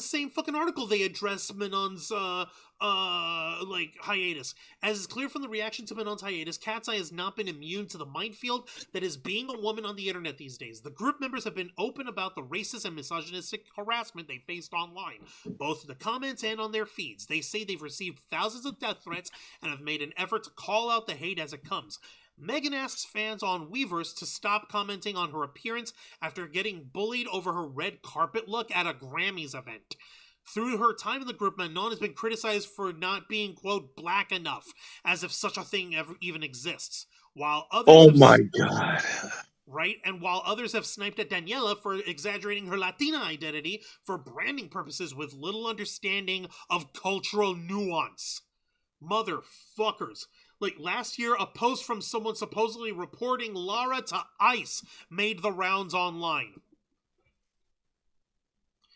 same fucking article, they address Manon's like hiatus. As is clear from the reaction to Manon's hiatus, KATSEYE has not been immune to the minefield that is being a woman on the internet these days. The group members have been open about the racist and misogynistic harassment they faced online, both in the comments and on their feeds. They say they've received thousands of death threats and have made an effort to call out the hate as it comes. Megan asks fans on Weverse to stop commenting on her appearance after getting bullied over her red carpet look at a Grammys event. Through her time in the group, Manon has been criticized for not being, quote, black enough, as if such a thing ever even exists. While others God. Right? And while others have sniped at Daniela for exaggerating her Latina identity for branding purposes with little understanding of cultural nuance. Motherfuckers. Like, last year, a post from someone supposedly reporting Lara to ICE made the rounds online.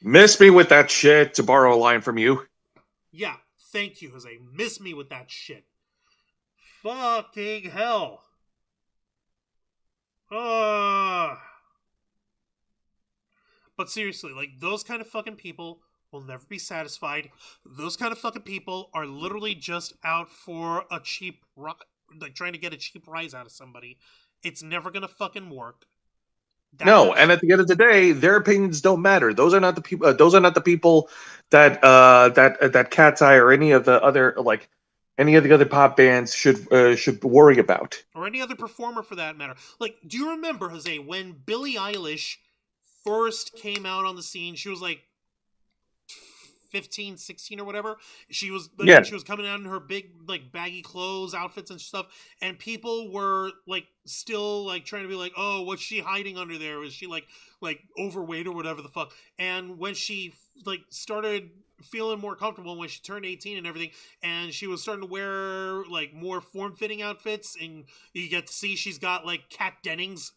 Miss me with that shit, to borrow a line from you. Yeah, thank you, Jose. Miss me with that shit. Fucking hell. But seriously, like, those kind of fucking people will never be satisfied. Those kind of fucking people are literally just out for a cheap, like trying to get a cheap rise out of somebody. It's never gonna fucking work. And at the end of the day, their opinions don't matter. Those are not the people. Those are not the people that KATSEYE or any of the other pop bands should worry about, or any other performer for that matter. Like, do you remember, Jose, when Billie Eilish first came out on the scene? She was like 15, 16 or whatever. She was she was coming out in her big like baggy clothes, outfits and stuff, and people were like still like trying to be like, oh, what's she hiding under there? Is she like overweight or whatever the fuck? And when she like started feeling more comfortable, when she turned 18 and everything, and she was starting to wear like more form-fitting outfits, and you get to see she's got like Kat Dennings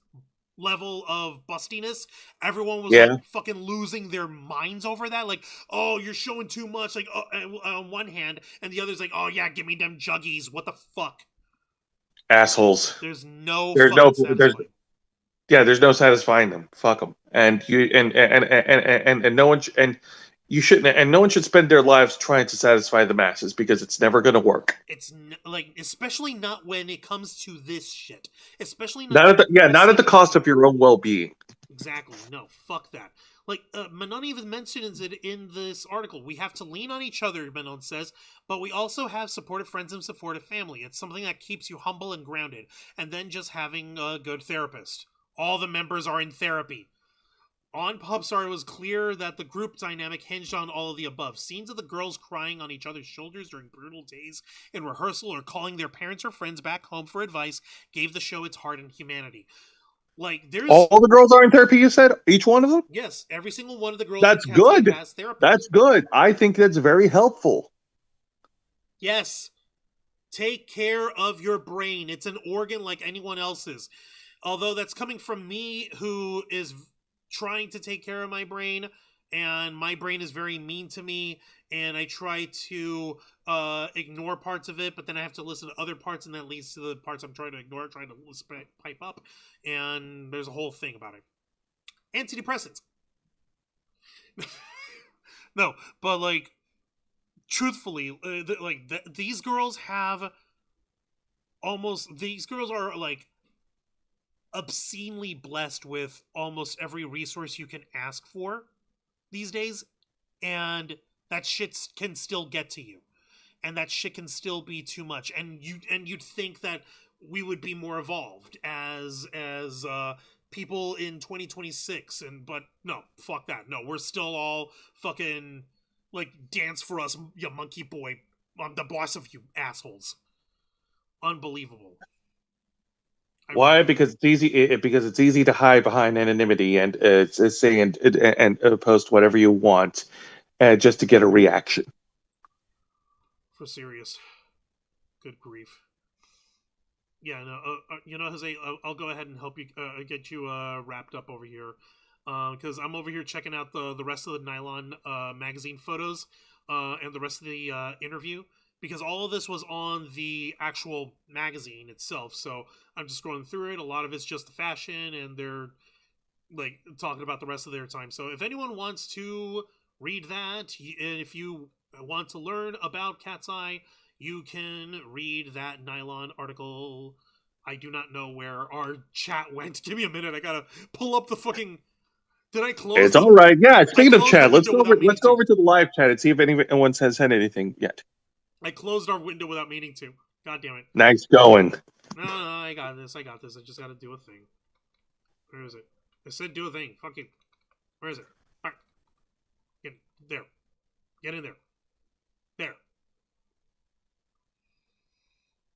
level of bustiness, everyone was like fucking losing their minds over that. Like, oh, you're showing too much, like on one hand, and the other's like, oh yeah, give me them juggies. What the fuck? Assholes. There's no satisfying them. Fuck them. And you and no one you shouldn't, and no one should spend their lives trying to satisfy the masses, because it's never going to work. It's like, especially not when it comes to this shit. Especially not at the cost of your own well-being. Exactly. No, fuck that. Like, Manon even mentions it in this article. We have to lean on each other, Manon says, but we also have supportive friends and supportive family. It's something that keeps you humble and grounded. And then just having a good therapist. All the members are in therapy. On Popstar, it was clear that the group dynamic hinged on all of the above. Scenes of the girls crying on each other's shoulders during brutal days in rehearsal or calling their parents or friends back home for advice gave the show its heart and humanity. Like, there's all the girls are in therapy, you said? Each one of them? Yes, every single one of the girls. That's good. Has therapy. That's good. I think that's very helpful. Yes. Take care of your brain. It's an organ like anyone else's. Although that's coming from me, who is trying to take care of my brain, and my brain is very mean to me, and I try to ignore parts of it, but then I have to listen to other parts, and that leads to the parts I'm trying to ignore, trying to pipe up, and there's a whole thing about it. Antidepressants. No, but like, truthfully, these girls have these girls are like obscenely blessed with almost every resource you can ask for these days, and that shit can still get to you, and that shit can still be too much, and you'd think that we would be more evolved as people in 2026, but no, fuck that. No, we're still all fucking like, dance for us, you monkey boy. I'm the boss of you assholes. Unbelievable. Why? Because it's easy. Because it's easy to hide behind anonymity and say and post whatever you want, just to get a reaction. For serious. Good grief. Yeah, no. Jose, I'll go ahead and help you get you wrapped up over here, because I'm over here checking out the rest of the Nylon magazine photos and the rest of the interview, because all of this was on the actual magazine itself. So I'm just going through it. A lot of it's just the fashion, and they're like talking about the rest of their time. So if anyone wants to read that, and if you want to learn about KATSEYE, you can read that Nylon article. I do not know where our chat went. Give me a minute. I gotta pull up the fucking. Did I close? It's all right. Yeah. Speaking of chat, let's go over to the live chat and see if anyone has said anything yet. I closed our window without meaning to. God damn it. Nice going. No, I got this. I just gotta do a thing. Where is it? I said do a thing. Fuck you. Where is it? All right. Get there. Get in there. There.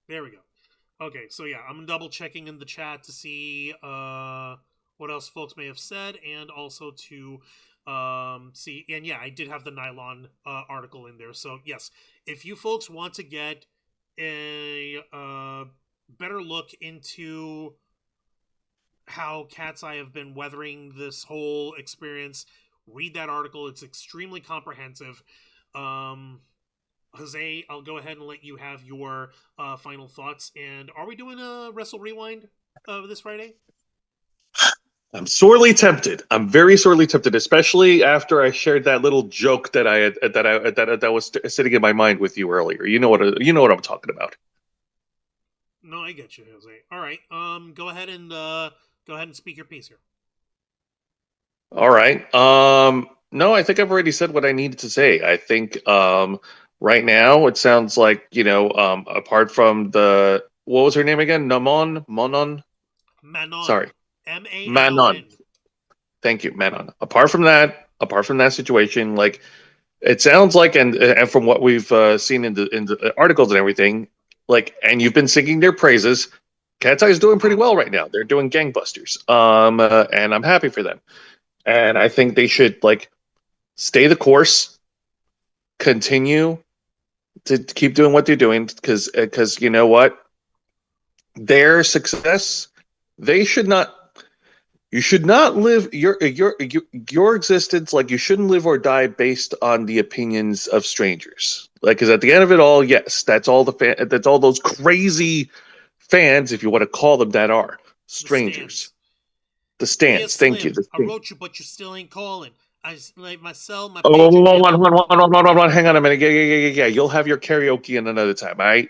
There we go. Okay, so yeah, I'm double checking in the chat to see what else folks may have said, and also to see. And yeah, I did have the Nylon article in there. So yes, if you folks want to get a better look into how KATSEYE have been weathering this whole experience, read that article. It's extremely comprehensive. Jose, I'll go ahead and let you have your final thoughts. And are we doing a Wrestle Rewind this Friday? I'm sorely tempted. I'm very sorely tempted, especially after I shared that little joke that that was sitting in my mind with you earlier. You know what I'm talking about. No, I get you, Jose. All right. Go ahead and speak your piece here. All right. No, I think I've already said what I needed to say. I think right now it sounds like, apart from what was her name again? Manon. Sorry. Manon. Manon. Thank you, Manon. Apart from that situation, like, it sounds like, and from what we've seen in the articles and everything, like, and you've been singing their praises, KATSEYE is doing pretty well right now. They're doing gangbusters. And I'm happy for them. And I think they should, like, stay the course, continue to keep doing what they're doing, because you know what, their success, you should not live your existence, like, you shouldn't live or die based on the opinions of strangers. Like, because at the end of it all, yes, that's all those crazy fans, if you want to call them that, are strangers. The stands. Thank you. I wrote you, but you still ain't calling. I like myself. My hold on, hang on a minute. Yeah. You'll have your karaoke in another time, all right?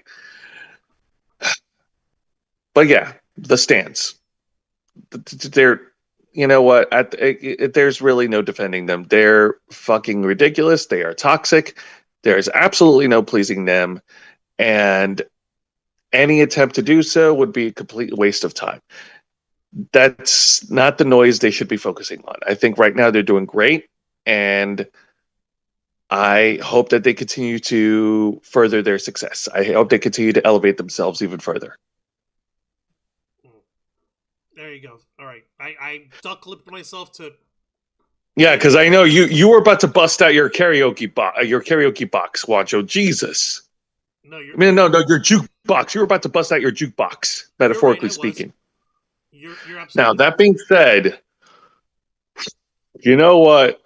But yeah, the stands. They're, you know what? There's really no defending them. They're fucking ridiculous. They are toxic. There's absolutely no pleasing them, and any attempt to do so would be a complete waste of time. That's not the noise they should be focusing on. I think right now they're doing great, and I hope that they continue to further their success. I hope they continue to elevate themselves even further. There you go. All right. I duck-lipped myself to... Yeah, because I know you were about to bust out your karaoke box, Juancho. Jesus. No, your jukebox. You were about to bust out your jukebox, metaphorically speaking. You're absolutely now, that being said, you know what?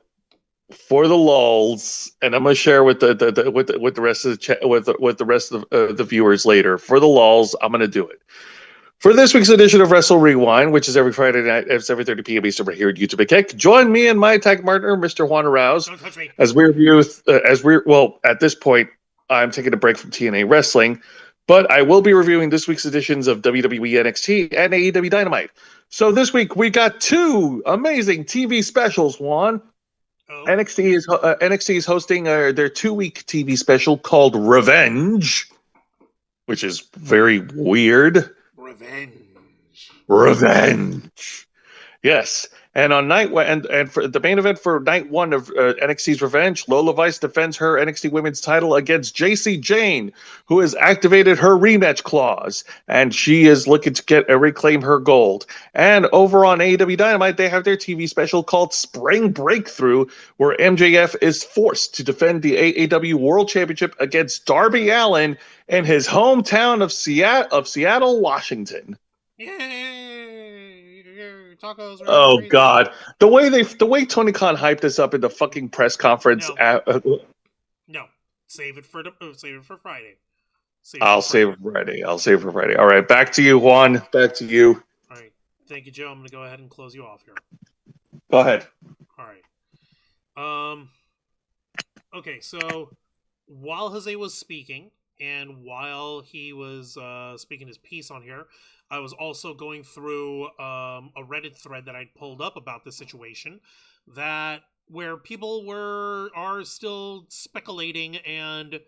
For the lulz, and I'm gonna share with the rest of the chat, with the rest of the viewers later. For the lulz, I'm gonna do it. For this week's edition of Wrestle Rewind, which is every Friday night at 7:30 p.m. Eastern here at YouTube at Kick, join me and my tag partner, Mr. Juan Arouse, Don't touch me. as we review, well, at this point, I'm taking a break from TNA Wrestling, but I will be reviewing this week's editions of WWE NXT and AEW Dynamite. So this week, we got two amazing TV specials, Juan. Oh. NXT is hosting their 2-week TV special called Revenge, which is very weird. Revenge. Yes. And on night one, and for the main event for night one of NXT's Revenge, Lola Vice defends her NXT Women's title against JC Jane, who has activated her rematch clause, and she is looking to reclaim her gold. And over on AEW Dynamite, they have their TV special called Spring Breakthrough, where MJF is forced to defend the AEW World Championship against Darby Allin in his hometown of Seattle, Washington. Yay! Tacos. Oh crazy. God, the way Tony Khan hyped this up in the fucking press conference. No, save it for Friday. I'll save it for Friday. All right, back to you, Juan. Back to you. All right, thank you, Joe. I'm gonna go ahead and close you off here. Go ahead. All right. Okay, so while Jose was speaking, and while he was speaking his piece on here, I was also going through a Reddit thread that I'd pulled up about this situation, where people are still speculating and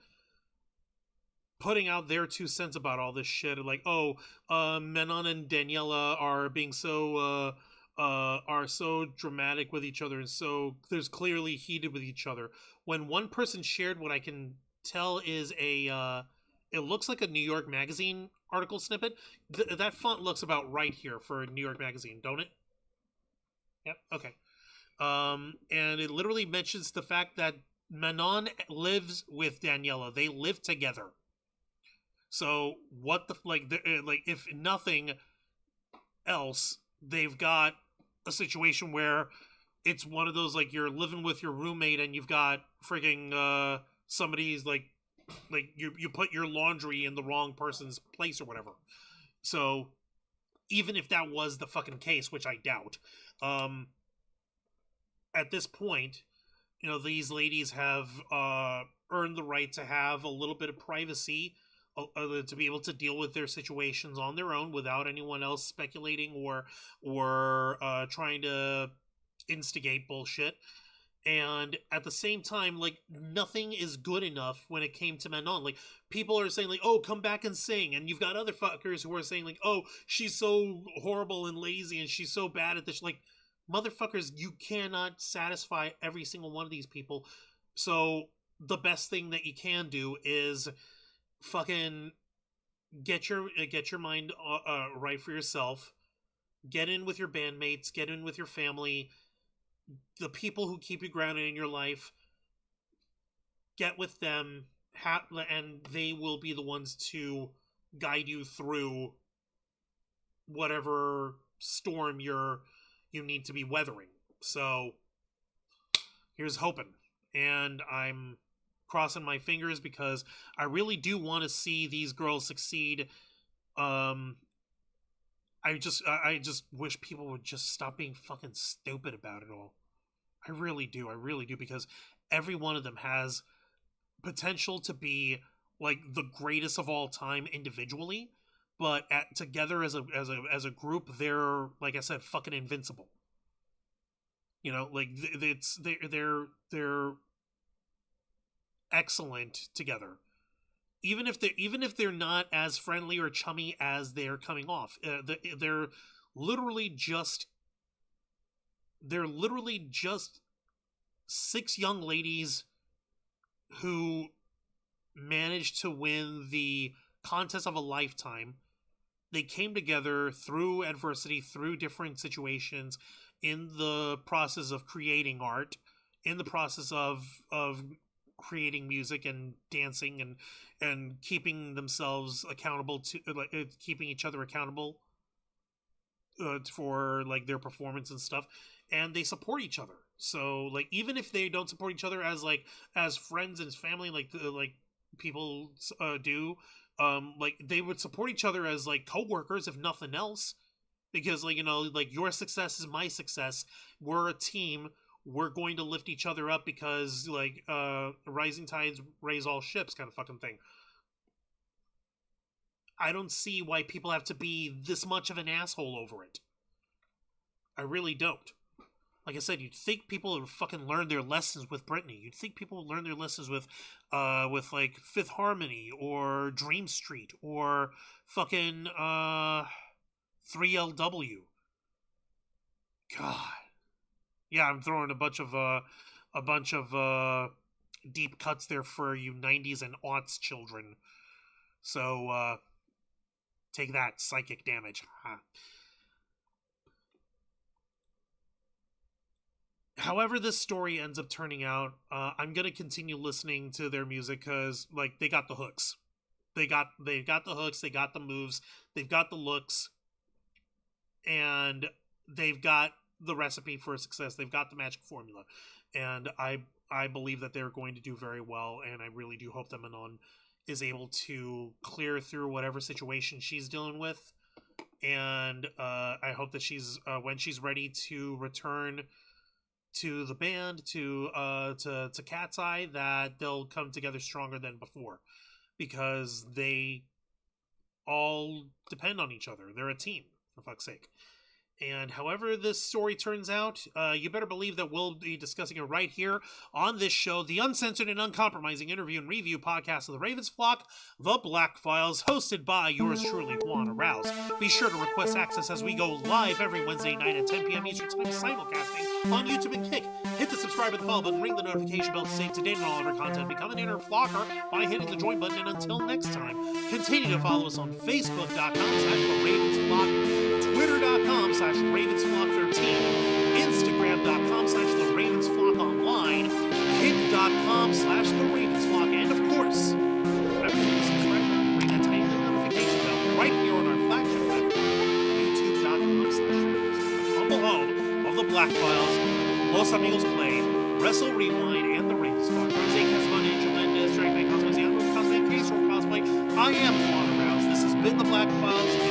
putting out their 2 cents about all this shit. Like, Menon and Daniela are being so dramatic with each other, and so there's clearly heated with each other. When one person shared what I can tell is it looks like a New York Magazine article snippet. That font looks about right here for New York Magazine, don't it? Yep. Okay. And it literally mentions the fact that Manon lives with Daniela. They live together. So what if nothing else, they've got a situation where it's one of those, like, you're living with your roommate and you've got frigging somebody's like you put your laundry in the wrong person's place or whatever. So even if that was the fucking case, which I doubt, at this point, these ladies have earned the right to have a little bit of privacy, to be able to deal with their situations on their own without anyone else speculating or trying to instigate bullshit. And at the same time, like, nothing is good enough when it came to Manon. Like, people are saying, like, oh, come back and sing. And you've got other fuckers who are saying, like, oh, she's so horrible and lazy and she's so bad at this. Like, motherfuckers, you cannot satisfy every single one of these people. So the best thing that you can do is fucking get your mind right for yourself. Get in with your bandmates. Get in with your family. The people who keep you grounded in your life, get with them, and they will be the ones to guide you through whatever storm you need to be weathering. So here's hoping, and I'm crossing my fingers because I really do want to see these girls succeed. I just wish people would just stop being fucking stupid about it all. I really do, because every one of them has potential to be like the greatest of all time individually, but together as a group, they're, like I said, fucking invincible. Like they're excellent together. Even if they're not as friendly or chummy as they're coming off, they're literally just 6 young ladies who managed to win the contest of a lifetime. They came together through adversity, through different situations, in the process of creating art, in the process of creating music and dancing and keeping themselves accountable to, keeping each other accountable for, like, their performance and stuff. And they support each other. So, like, even if they don't support each other as friends and family, like people do. Like they would support each other as like co-workers, if nothing else, because like like your success is my success. We're a team. We're going to lift each other up because like rising tides raise all ships, kind of fucking thing. I don't see why people have to be this much of an asshole over it. I really don't. Like I said, you'd think people would fucking learn their lessons with Britney. You'd think people would learn their lessons with like Fifth Harmony or Dream Street or fucking 3LW. God. Yeah, I'm throwing a bunch of deep cuts there for you 90s and aughts children. So take that, psychic damage. Huh. However this story ends up turning out, I'm gonna continue listening to their music because like they got the hooks. They got the hooks, they got the moves, they've got the looks, and they've got the recipe for success. They've got the magic formula. And I believe that they're going to do very well, and I really do hope that Manon is able to clear through whatever situation she's dealing with. And I hope that she's when she's ready to return to the band, to KATSEYE, that they'll come together stronger than before, because they all depend on each other. They're a team, for fuck's sake. And however this story turns out, you better believe that we'll be discussing it right here on this show, the uncensored and uncompromising interview and review podcast of the Ravens Flock, The Black Files, hosted by yours truly, Juan Arouse. Be sure to request access as we go live every Wednesday night at 10 p.m. Eastern Time, simulcasting on YouTube and Kick. Hit the subscribe and the follow button, ring the notification bell to stay up to date on all of our content. Become an inner flocker by hitting the join button, and until next time, continue to follow us on Facebook.com/TheRavensFlock, Twitter.com/RavensFlock13, Instagram.com/TheRavensFlockOnline, Kick.com/TheRavensFlock, and of course, remember to subscribe and ring that tiny notification bell right here on our flagship website, YouTube.com/RavensFlock. On the home of the Black Files, Los Amigos Play, Wrestle Rewind, and the Ravens Flock. Jose Casman, Angel Mendez, Drake Cosplay, Cosplay, Case or Cosplay. I am Juan Arouse. This has been the Black Files.